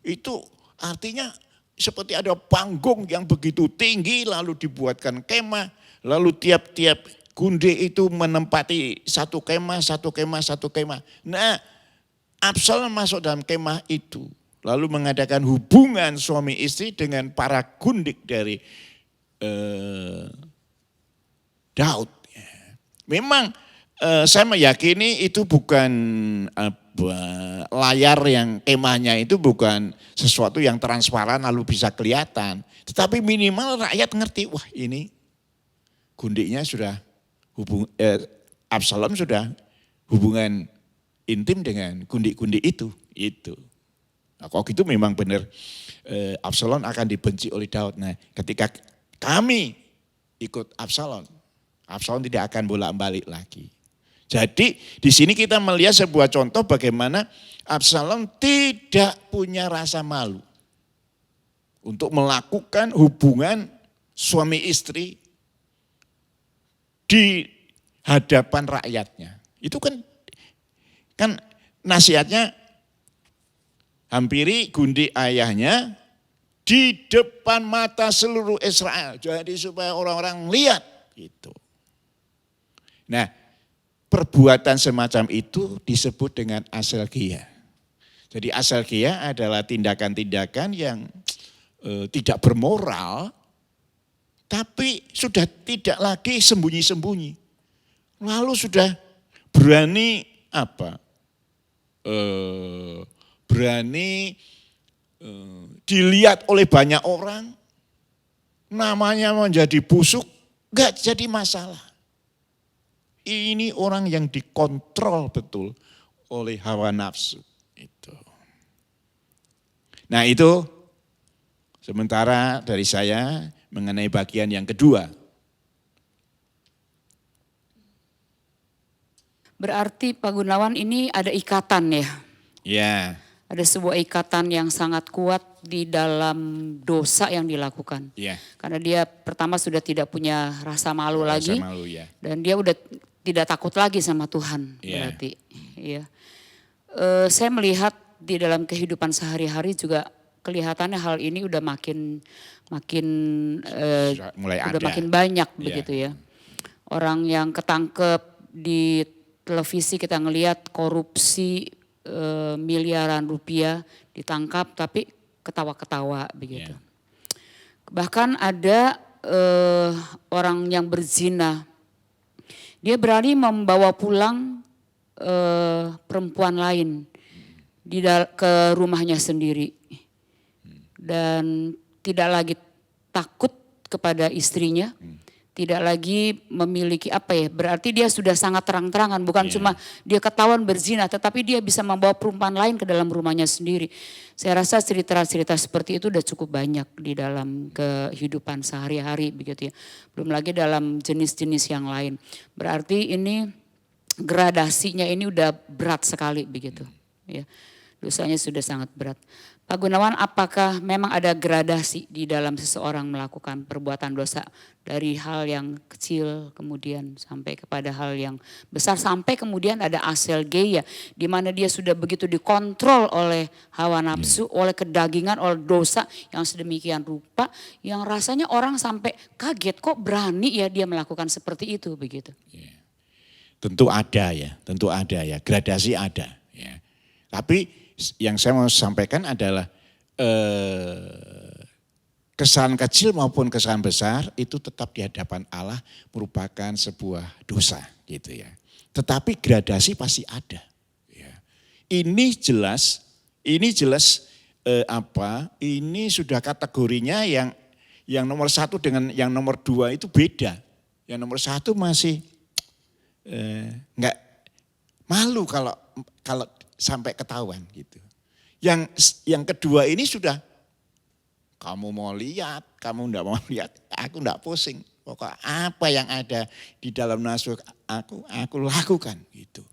Itu artinya seperti ada panggung yang begitu tinggi lalu dibuatkan kemah. Lalu tiap-tiap gundik itu menempati satu kemah. Nah, Absalom masuk dalam kemah itu, lalu mengadakan hubungan suami istri dengan para gundik dari Daud. Memang saya meyakini itu bukan layar yang kemahnya itu bukan sesuatu yang transparan lalu bisa kelihatan. Tetapi minimal rakyat ngerti, wah ini gundiknya sudah Absalom sudah hubungan intim dengan gundik-gundik itu. Nah, kalau gitu memang benar Absalom akan dibenci oleh Daud. Nah, ketika kami ikut Absalom tidak akan bolak-balik lagi. Jadi di sini kita melihat sebuah contoh bagaimana Absalom tidak punya rasa malu untuk melakukan hubungan suami istri di hadapan rakyatnya. Itu kan nasihatnya, hampiri gundik ayahnya di depan mata seluruh Israel. Jadi supaya orang-orang lihat gitu. Nah, perbuatan semacam itu disebut dengan aselgia. Jadi aselgia adalah tindakan-tindakan yang tidak bermoral, tapi sudah tidak lagi sembunyi-sembunyi. Lalu sudah berani berani dilihat oleh banyak orang, namanya menjadi busuk, enggak jadi masalah. Ini orang yang dikontrol betul oleh hawa nafsu. Nah itu sementara dari saya mengenai bagian yang kedua.
Berarti Pak Gunawan ini ada ikatan ya?
Ya.
Ada sebuah ikatan yang sangat kuat di dalam dosa yang dilakukan.
Ya.
Karena dia pertama sudah tidak punya rasa malu lagi.
Malu, ya.
Dan dia udah tidak takut lagi sama Tuhan berarti. Ya. Saya melihat di dalam kehidupan sehari-hari juga kelihatannya hal ini udah makin
mulai
udah
ada.
makin banyak begitu ya. Orang yang ketangkep di televisi kita ngelihat korupsi miliaran rupiah ditangkap tapi ketawa-ketawa begitu. Bahkan ada orang yang berzina, dia berani membawa pulang perempuan lain ke rumahnya sendiri dan tidak lagi takut kepada istrinya. Tidak lagi memiliki berarti dia sudah sangat terang-terangan, bukan cuma dia ketahuan berzina, tetapi dia bisa membawa perempuan lain ke dalam rumahnya sendiri. Saya rasa cerita-cerita seperti itu udah cukup banyak di dalam kehidupan sehari-hari begitu ya. Belum lagi dalam jenis-jenis yang lain. Berarti ini gradasinya ini udah berat sekali begitu ya. Dosanya sudah sangat berat. Pak Gunawan, apakah memang ada gradasi di dalam seseorang melakukan perbuatan dosa dari hal yang kecil kemudian sampai kepada hal yang besar sampai kemudian ada aselgeia di mana dia sudah begitu dikontrol oleh hawa nafsu, oleh kedagingan, oleh dosa yang sedemikian rupa yang rasanya orang sampai kaget kok berani ya dia melakukan seperti itu begitu.
Tentu ada ya, gradasi ada ya. Tapi yang saya mau sampaikan adalah kesalahan kecil maupun kesalahan besar itu tetap di hadapan Allah merupakan sebuah dosa gitu ya. Tetapi gradasi pasti ada. Ya. Ini jelas ini sudah kategorinya yang nomor 1 dengan yang nomor 2 itu beda. Yang nomor 1 masih enggak malu kalau sampai ketahuan gitu. Yang kedua ini sudah kamu mau lihat, kamu enggak mau lihat, aku enggak pusing. Pokok apa yang ada di dalam nafsu aku lakukan gitu.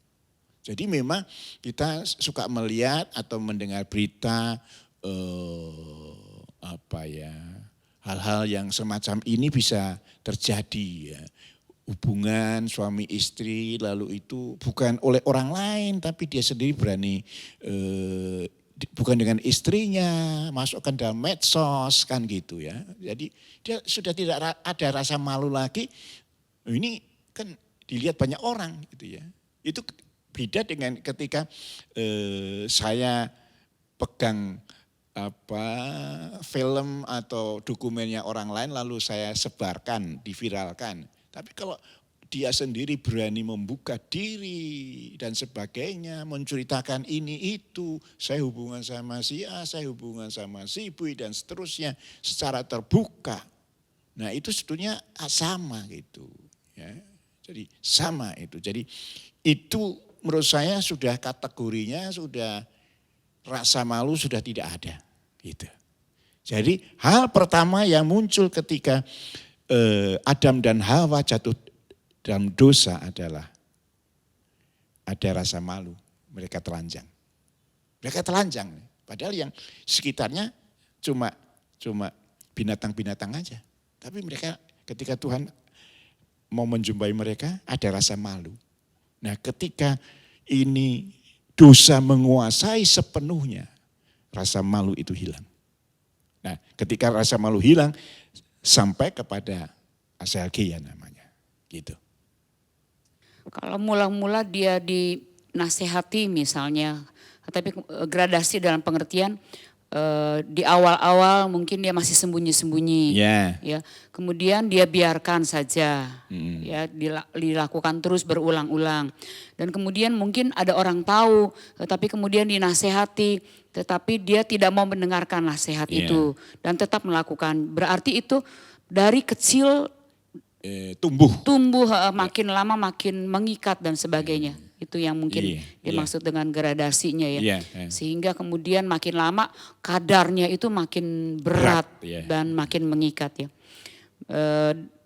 Jadi memang kita suka melihat atau mendengar berita hal-hal yang semacam ini bisa terjadi ya. Hubungan suami istri lalu itu bukan oleh orang lain tapi dia sendiri berani bukan dengan istrinya masukkan dalam medsos kan gitu ya. Jadi dia sudah tidak ada rasa malu lagi. Ini kan dilihat banyak orang gitu ya. Itu Beda dengan ketika saya pegang film atau dokumennya orang lain lalu saya sebarkan, diviralkan. Tapi kalau dia sendiri berani membuka diri dan sebagainya, menceritakan ini itu, saya hubungan sama si A, saya hubungan sama si B dan seterusnya secara terbuka. Nah itu sebetulnya sama gitu. Ya. Jadi sama itu. Jadi itu menurut saya sudah kategorinya sudah rasa malu sudah tidak ada. Gitu. Jadi hal pertama yang muncul ketika Adam dan Hawa jatuh dalam dosa adalah ada rasa malu. Mereka telanjang. Mereka telanjang. Padahal yang sekitarnya cuma binatang-binatang aja. Tapi mereka ketika Tuhan mau menjumpai mereka ada rasa malu. Nah ketika ini dosa menguasai sepenuhnya, rasa malu itu hilang. Nah ketika rasa malu hilang, sampai kepada aselgia namanya. Gitu.
Kalau mula-mula dia dinasehati misalnya, tapi gradasi dalam pengertian di awal-awal mungkin dia masih sembunyi-sembunyi, ya. Kemudian dia biarkan saja, ya dilakukan terus berulang-ulang. Dan kemudian mungkin ada orang tahu, tetapi kemudian dinasehati, tetapi dia tidak mau mendengarkan nasihat itu dan tetap melakukan. Berarti itu dari kecil tumbuh makin lama makin mengikat dan sebagainya. Itu yang mungkin dimaksud dengan gradasinya ya. Sehingga kemudian makin lama kadarnya itu makin berat dan makin mengikat ya.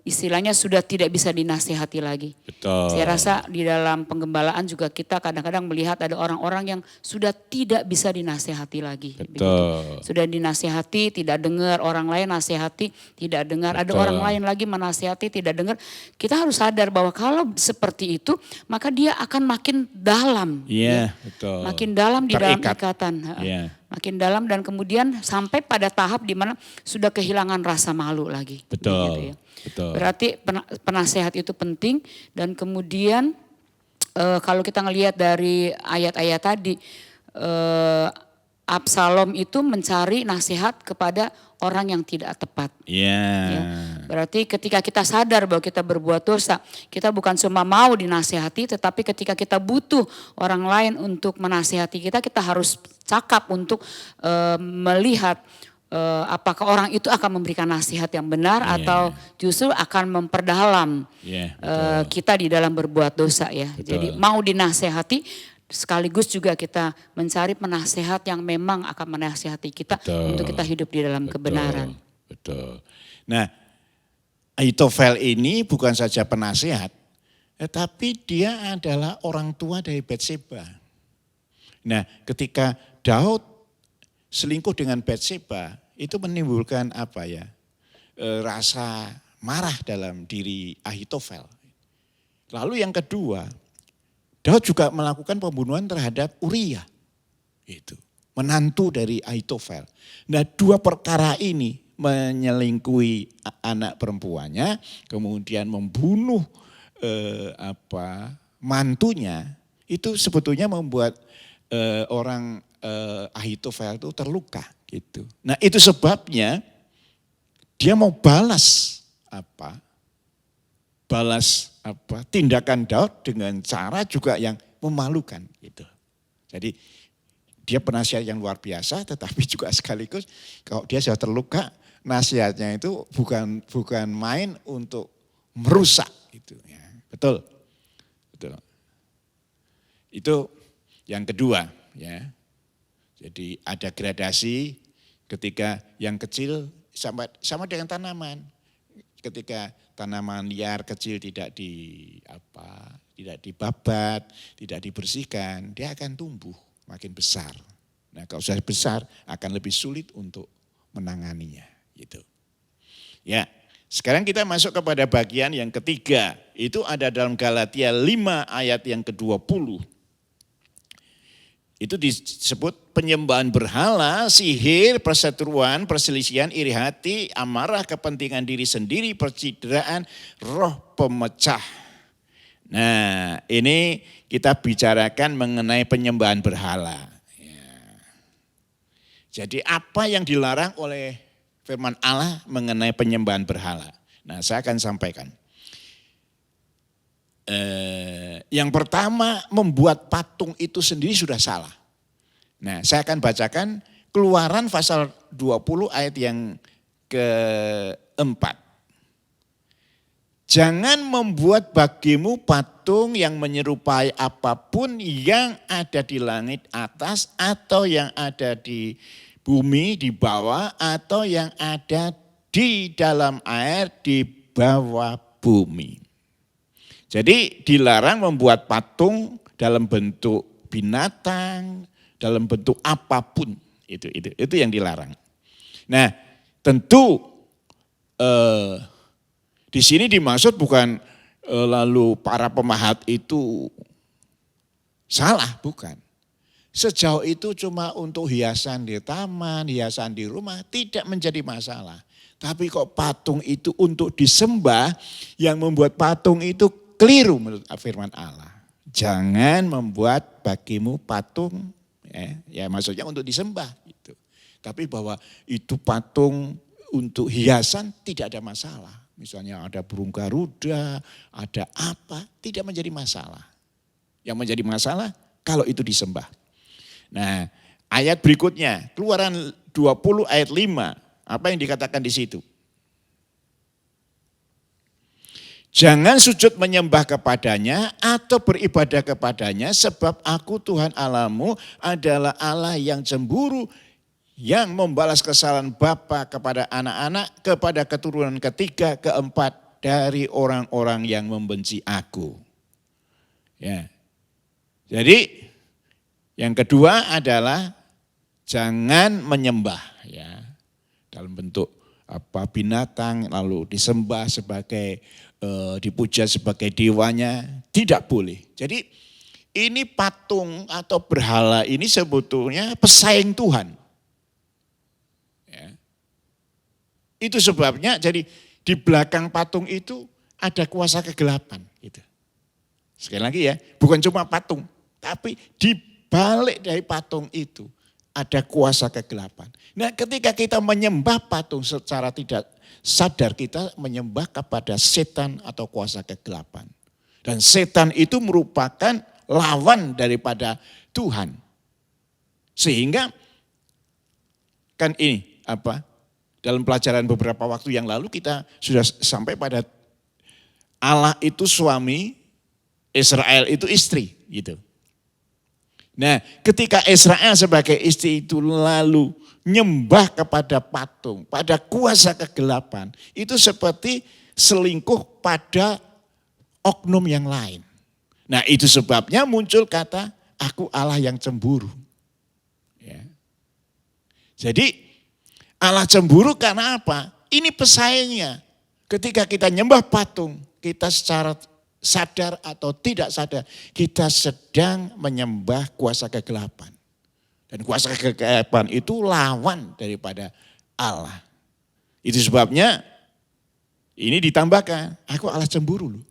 Istilahnya sudah tidak bisa dinasihati lagi.
Betul.
Saya rasa di dalam penggembalaan juga kita kadang-kadang melihat ada orang-orang yang sudah tidak bisa dinasihati lagi.
Betul.
Sudah dinasihati, tidak dengar, orang lain nasihati, tidak dengar. Betul. Ada orang lain lagi menasihati, tidak dengar. Kita harus sadar bahwa kalau seperti itu, maka dia akan makin dalam.
Iya, betul.
Makin dalam di dalam ikatan. Makin dalam dan kemudian sampai pada tahap di mana sudah kehilangan rasa malu lagi.
Betul.
Gitu ya.
Betul.
Berarti penasehat itu penting dan kemudian kalau kita ngelihat dari ayat-ayat tadi Absalom itu mencari nasihat kepada orang yang tidak tepat. Ya. Berarti ketika kita sadar bahwa kita berbuat dosa, kita bukan cuma mau dinasihati, tetapi ketika kita butuh orang lain untuk menasihati kita, kita harus cakap untuk melihat apakah orang itu akan memberikan nasihat yang benar atau justru akan memperdalam kita di dalam berbuat dosa ya.
Betul.
Jadi mau dinasihati sekaligus juga kita mencari penasehat yang memang akan menasihati kita untuk kita hidup di dalam kebenaran.
Betul. Nah, Ahitofel ini bukan saja penasehat, tetapi dia adalah orang tua dari Batseba. Nah, ketika Daud selingkuh dengan Batseba, itu menimbulkan apa ya? Rasa marah dalam diri Ahitofel. Lalu yang kedua, Daud juga melakukan pembunuhan terhadap Uria. Itu, menantu dari Ahitofel. Nah, dua perkara ini menyelingkuhi anak perempuannya, kemudian membunuh mantunya, itu sebetulnya membuat orang Ahitofel itu terluka gitu. Nah, itu sebabnya dia mau balas tindakan Daud dengan cara juga yang memalukan gitu. Jadi dia penasihat yang luar biasa, tetapi juga sekaligus kalau dia sudah terluka, nasihatnya itu bukan main untuk merusak gitu ya. Betul. Itu yang kedua ya. Jadi ada gradasi ketika yang kecil sama dengan tanaman. Ketika tanaman liar kecil tidak dibabat, tidak dibersihkan, dia akan tumbuh makin besar. Nah, kalau sudah besar akan lebih sulit untuk menanganinya gitu. Ya, sekarang kita masuk kepada bagian yang ketiga. Itu ada dalam Galatia 5 ayat yang ke-20. Itu disebut penyembahan berhala, sihir, perseteruan, perselisihan, iri hati, amarah, kepentingan diri sendiri, percideraan, roh pemecah. Nah, ini kita bicarakan mengenai penyembahan berhala. Ya. Jadi apa yang dilarang oleh firman Allah mengenai penyembahan berhala? Nah, saya akan sampaikan. Yang pertama, membuat patung itu sendiri sudah salah. Nah, saya akan bacakan Keluaran pasal 20 ayat yang keempat. Jangan membuat bagimu patung yang menyerupai apapun yang ada di langit atas atau yang ada di bumi di bawah atau yang ada di dalam air di bawah bumi. Jadi dilarang membuat patung dalam bentuk binatang, dalam bentuk apapun. Itu yang dilarang. Nah, tentu di sini dimaksud bukan lalu para pemahat itu salah, bukan. Sejauh itu cuma untuk hiasan di taman, hiasan di rumah tidak menjadi masalah. Tapi kok patung itu untuk disembah, yang membuat patung itu keliru menurut firman Allah. Jangan membuat bagimu patung, ya maksudnya untuk disembah. Gitu. Tapi bahwa itu patung untuk hiasan tidak ada masalah. Misalnya ada burung Garuda, ada apa, tidak menjadi masalah. Yang menjadi masalah kalau itu disembah. Nah, ayat berikutnya, Keluaran 20 ayat 5, apa yang dikatakan di situ? Jangan sujud menyembah kepadanya atau beribadah kepadanya sebab aku Tuhan Allahmu adalah Allah yang cemburu, yang membalas kesalahan bapa kepada anak-anak, kepada keturunan ketiga, keempat dari orang-orang yang membenci aku. Ya. Jadi yang kedua adalah jangan menyembah ya dalam bentuk apa binatang lalu disembah sebagai dipuja sebagai dewanya, tidak boleh. Jadi ini patung atau berhala ini sebetulnya pesaing Tuhan. Ya. Itu sebabnya jadi di belakang patung itu ada kuasa kegelapan. Gitu. Sekali lagi ya, bukan cuma patung, tapi di balik dari patung itu ada kuasa kegelapan. Nah ketika kita menyembah patung secara tidak sadar kita menyembah kepada setan atau kuasa kegelapan. Dan setan itu merupakan lawan daripada Tuhan. Sehingga kan ini apa? Dalam pelajaran beberapa waktu yang lalu kita sudah sampai pada Allah itu suami, Israel itu istri gitu. Nah, ketika Israel sebagai istri itu lalu nyembah kepada patung, pada kuasa kegelapan, itu seperti selingkuh pada oknum yang lain. Nah, itu sebabnya muncul kata, aku Allah yang cemburu. Ya. Jadi, Allah cemburu karena apa? Ini pesaingnya. Ketika kita nyembah patung, kita secara sadar atau tidak sadar, kita sedang menyembah kuasa kegelapan. Dan kuasa kegelapan itu lawan daripada Allah. Itu sebabnya ini ditambahkan, aku Allah cemburu loh.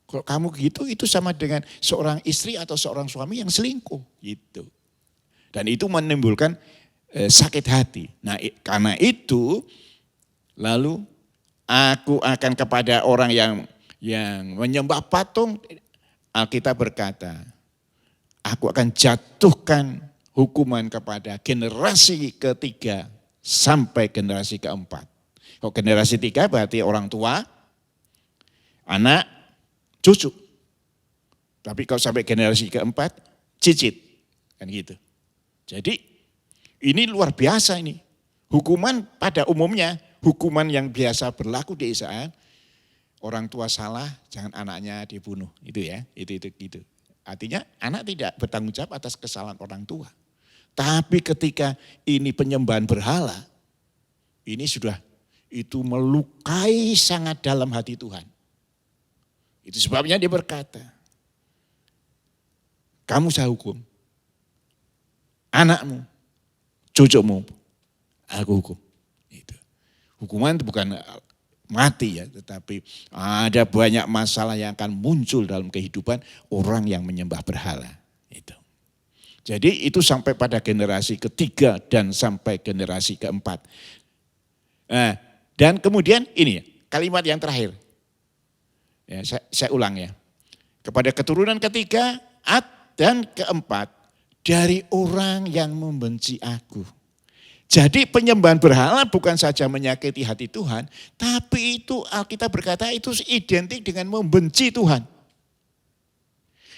Kalau kamu gitu itu sama dengan seorang istri atau seorang suami yang selingkuh gitu. Dan itu menimbulkan sakit hati. Nah karena itu lalu aku akan kepada orang yang menyembah patung, Alkitab berkata, aku akan jatuhkan hukuman kepada generasi ketiga sampai generasi keempat. Kalau generasi tiga berarti orang tua, anak, cucu. Tapi kalau sampai generasi keempat, cicit. Kan gitu. Jadi ini luar biasa ini. Hukuman pada umumnya, hukuman yang biasa berlaku di Israel, orang tua salah, jangan anaknya dibunuh. Itu ya, itu. Artinya anak tidak bertanggung jawab atas kesalahan orang tua. Tapi ketika ini penyembahan berhala, ini sudah itu melukai sangat dalam hati Tuhan. Itu sebabnya dia berkata, kamu saya hukum, anakmu, cucumu, aku hukum. Itu. Hukuman itu bukan mati ya, tetapi ada banyak masalah yang akan muncul dalam kehidupan orang yang menyembah berhala. Itu. Jadi itu sampai pada generasi ketiga dan sampai generasi keempat. Nah, dan kemudian ini kalimat yang terakhir. Ya, saya ulang ya. Kepada keturunan ketiga dan keempat dari orang yang membenci aku. Jadi penyembahan berhala bukan saja menyakiti hati Tuhan, tapi itu Alkitab berkata itu identik dengan membenci Tuhan.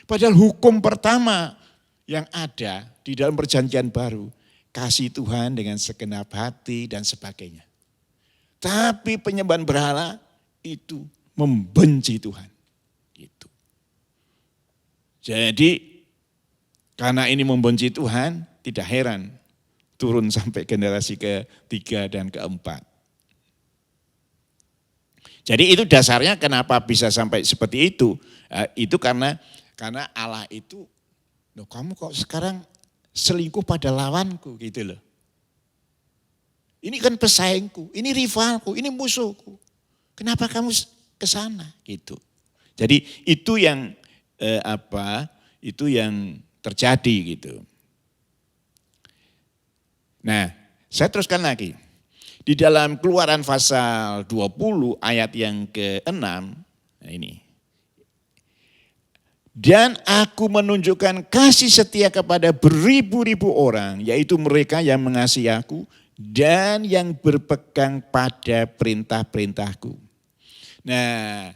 Padahal hukum pertama yang ada di dalam perjanjian baru, kasih Tuhan dengan segenap hati dan sebagainya. Tapi penyembahan berhala itu membenci Tuhan. Gitu. Jadi karena ini membenci Tuhan, tidak heran turun sampai generasi ketiga dan keempat. Jadi itu dasarnya kenapa bisa sampai seperti itu. Itu karena Allah itu, loh kamu kok sekarang selingkuh pada lawanku gitu loh. Ini kan pesaingku, ini rivalku, ini musuhku. Kenapa kamu ke sana gitu. Jadi itu yang itu yang terjadi gitu. Nah, saya teruskan lagi. Di dalam Keluaran pasal 20 ayat yang ke-6, nah ini. Dan aku menunjukkan kasih setia kepada beribu-ribu orang, yaitu mereka yang mengasihi aku dan yang berpegang pada perintah-perintahku. Nah,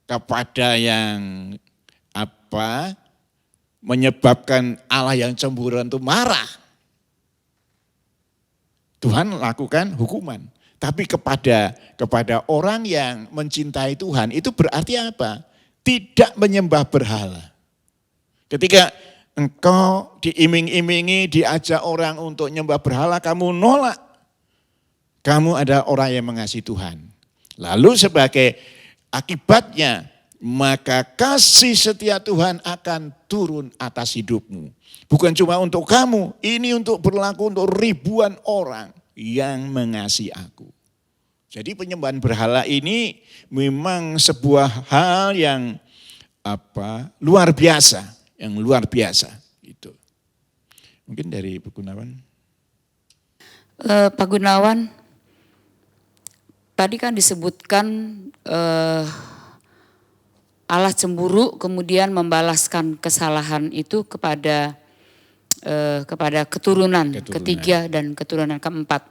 kepada yang menyebabkan Allah yang cemburu itu marah. Tuhan lakukan hukuman. Tapi kepada orang yang mencintai Tuhan itu berarti apa? Tidak menyembah berhala. Ketika engkau diiming-imingi, diajak orang untuk menyembah berhala, kamu nolak. Kamu adalah orang yang mengasihi Tuhan. Lalu sebagai akibatnya, maka kasih setia Tuhan akan turun atas hidupmu. Bukan cuma untuk kamu, ini untuk berlaku untuk ribuan orang yang mengasihi aku. Jadi penyembahan berhala ini memang sebuah hal yang luar biasa, gitu. Mungkin dari Pak Gunawan.
Pak Gunawan, tadi kan disebutkan Allah cemburu kemudian membalaskan kesalahan itu kepada keturunan ketiga dan keturunan keempat.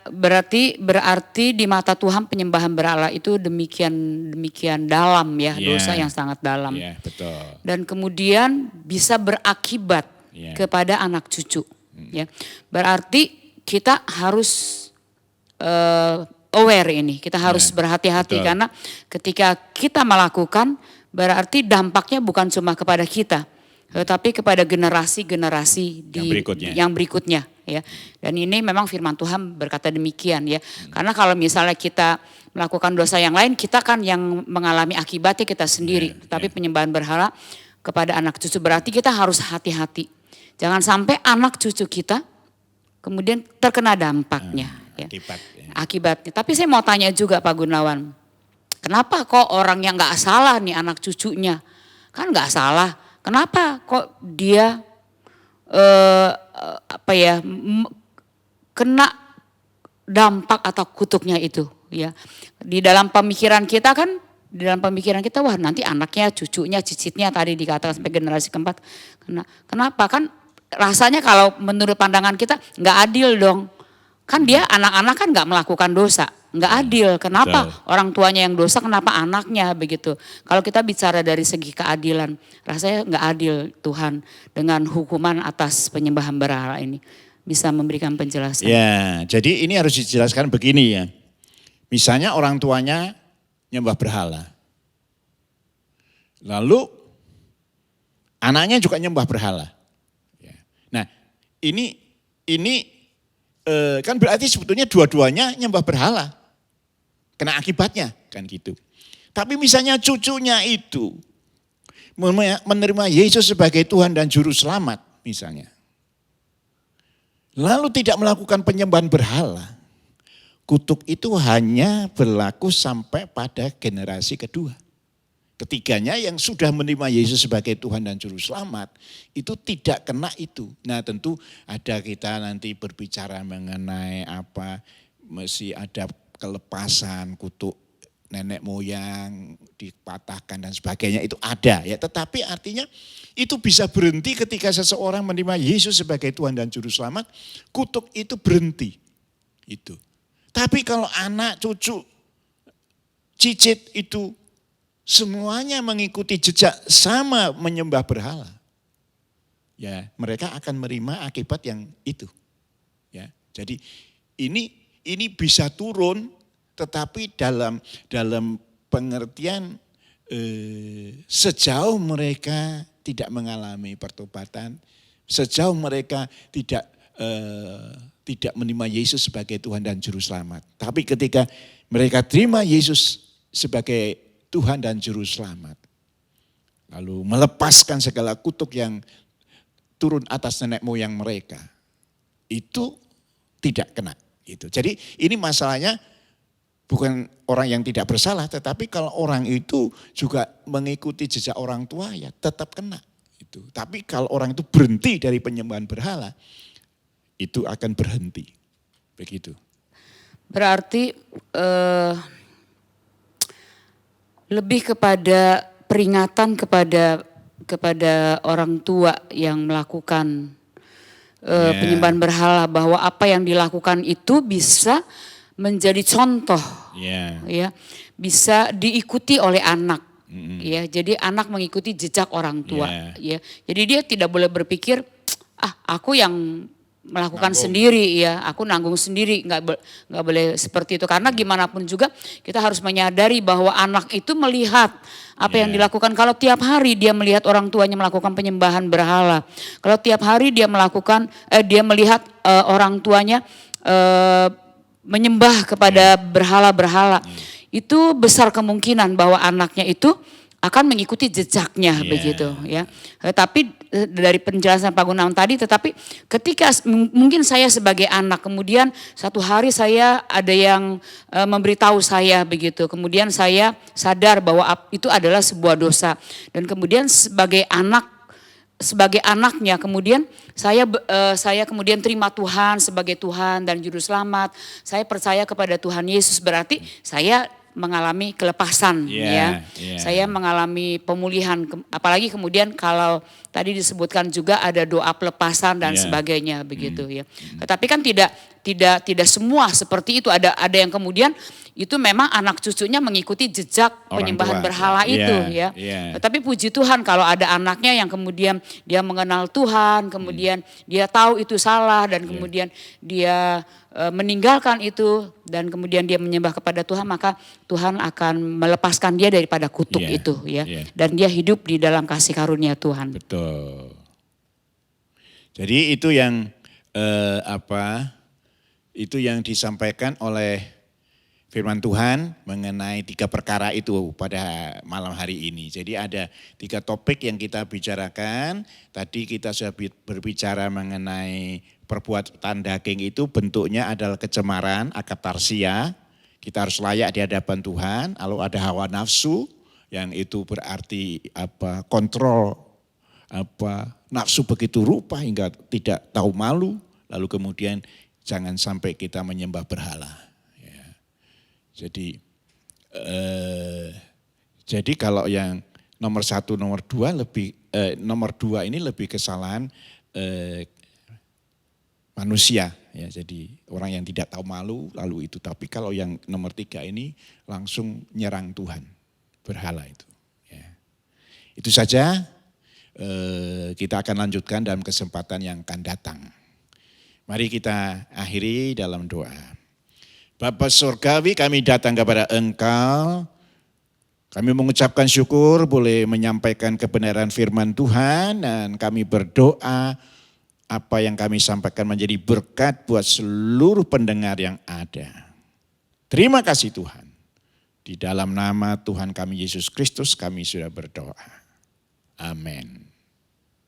Berarti di mata Tuhan penyembahan berhala itu demikian dalam ya, dosa yang sangat dalam.
Yeah, betul.
Dan kemudian bisa berakibat kepada anak cucu. Ya, berarti kita harus aware ini, kita harus berhati-hati karena ketika kita melakukan berarti dampaknya bukan cuma kepada kita, tetapi kepada generasi-generasi yang berikutnya ya. Dan ini memang firman Tuhan berkata demikian ya. Karena kalau misalnya kita melakukan dosa yang lain, kita kan yang mengalami akibatnya kita sendiri. Tapi penyembahan berhala kepada anak cucu berarti kita harus hati-hati. Jangan sampai anak cucu kita kemudian terkena dampaknya. Akibatnya. Tapi saya mau tanya juga Pak Gunawan, kenapa kok orang yang gak salah nih anak cucunya? Kan gak salah. Kenapa kok dia kena dampak atau kutuknya itu ya. Di dalam pemikiran kita wah nanti anaknya, cucunya, cicitnya tadi dikatakan sampai generasi keempat. Kenapa kan rasanya kalau menurut pandangan kita nggak adil dong. Kan dia anak-anak kan nggak melakukan dosa, nggak adil. Kenapa orang tuanya yang dosa, kenapa anaknya begitu? Kalau kita bicara dari segi keadilan, rasanya nggak adil Tuhan dengan hukuman atas penyembahan berhala ini. Bisa memberikan penjelasan?
Ya, jadi ini harus dijelaskan begini ya. Misalnya orang tuanya nyembah berhala, lalu anaknya juga nyembah berhala. Nah, ini kan berarti sebetulnya dua-duanya nyembah berhala. Kena akibatnya kan gitu. Tapi misalnya cucunya itu menerima Yesus sebagai Tuhan dan Juru Selamat misalnya. Lalu tidak melakukan penyembahan berhala. kutuk itu hanya berlaku sampai pada generasi kedua. Ketiganya yang sudah menerima Yesus sebagai Tuhan dan Juru Selamat, itu tidak kena itu. Nah tentu ada kita nanti berbicara mengenai apa, mesti ada kelepasan kutuk nenek moyang dipatahkan dan sebagainya, itu ada ya. Tetapi artinya itu bisa berhenti ketika seseorang menerima Yesus sebagai Tuhan dan Juru Selamat, kutuk itu berhenti. Itu. Tapi kalau anak, cucu, cicit itu semuanya mengikuti jejak sama menyembah berhala, ya mereka akan menerima akibat yang itu. Ya, jadi ini bisa turun. Tetapi dalam pengertian sejauh mereka tidak mengalami pertobatan, sejauh mereka tidak menerima Yesus sebagai Tuhan dan Juru Selamat. Tapi ketika mereka terima Yesus sebagai Tuhan dan Juru Selamat, lalu melepaskan segala kutuk yang turun atas nenek moyang mereka, itu tidak kena. Gitu. Jadi ini masalahnya bukan orang yang tidak bersalah, tetapi kalau orang itu juga mengikuti jejak orang tua ya tetap kena. Itu. Tapi kalau orang itu berhenti dari penyembahan berhala, itu akan berhenti. Begitu.
Berarti lebih kepada peringatan kepada orang tua yang melakukan penyembahan berhala, bahwa apa yang dilakukan itu bisa menjadi contoh, ya, bisa diikuti oleh anak, ya. Jadi anak mengikuti jejak orang tua, ya. Jadi dia tidak boleh berpikir, aku yang melakukan sendiri, ya, aku nanggung sendiri, nggak boleh seperti itu. Karena gimana pun juga kita harus menyadari bahwa anak itu melihat apa yang dilakukan. Kalau tiap hari dia melihat orang tuanya melakukan penyembahan berhala, kalau tiap hari dia melihat orang tuanya menyembah kepada berhala-berhala, itu besar kemungkinan bahwa anaknya itu akan mengikuti jejaknya, begitu ya. Tapi dari penjelasan Pak Gunawan tadi, tetapi ketika mungkin saya sebagai anak, kemudian satu hari saya ada yang memberitahu saya begitu, kemudian saya sadar bahwa itu adalah sebuah dosa, dan kemudian sebagai anaknya, kemudian saya kemudian terima Tuhan sebagai Tuhan dan Juru Selamat. Saya percaya kepada Tuhan Yesus, berarti saya mengalami kelepasan, saya mengalami pemulihan. Apalagi kemudian kalau tadi disebutkan juga ada doa pelepasan dan sebagainya, begitu ya. Tetapi kan tidak semua seperti itu. Ada yang kemudian itu memang anak cucunya mengikuti jejak penyembahan berhala itu, ya. Tetapi puji Tuhan kalau ada anaknya yang kemudian dia mengenal Tuhan, kemudian dia tahu itu salah, dan kemudian dia meninggalkan itu, dan kemudian dia menyembah kepada Tuhan, maka Tuhan akan melepaskan dia daripada kutuk itu, ya. Dan dia hidup di dalam kasih karunia Tuhan.
Betul. Jadi itu yang itu yang disampaikan oleh firman Tuhan mengenai 3 perkara itu pada malam hari ini. Jadi ada 3 topik yang kita bicarakan. Tadi kita sudah berbicara mengenai perbuatan daging itu bentuknya adalah kecemaran, akatarsia. Kita harus layak di hadapan Tuhan. Lalu ada hawa nafsu yang itu berarti kontrol nafsu begitu rupa hingga tidak tahu malu. Lalu kemudian jangan sampai kita menyembah berhala. Jadi kalau yang nomor 1, nomor 2 nomor 2 ini lebih kesalahan manusia, ya. Jadi orang yang tidak tahu malu lalu itu. Tapi kalau yang nomor 3 ini langsung nyerang Tuhan, berhala itu. Ya. Itu saja, kita akan lanjutkan dalam kesempatan yang akan datang. Mari kita akhiri dalam doa. Bapa Surgawi, kami datang kepada Engkau. Kami mengucapkan syukur boleh menyampaikan kebenaran firman Tuhan, dan kami berdoa apa yang kami sampaikan menjadi berkat buat seluruh pendengar yang ada. Terima kasih Tuhan. Di dalam nama Tuhan kami Yesus Kristus kami sudah berdoa. Amin.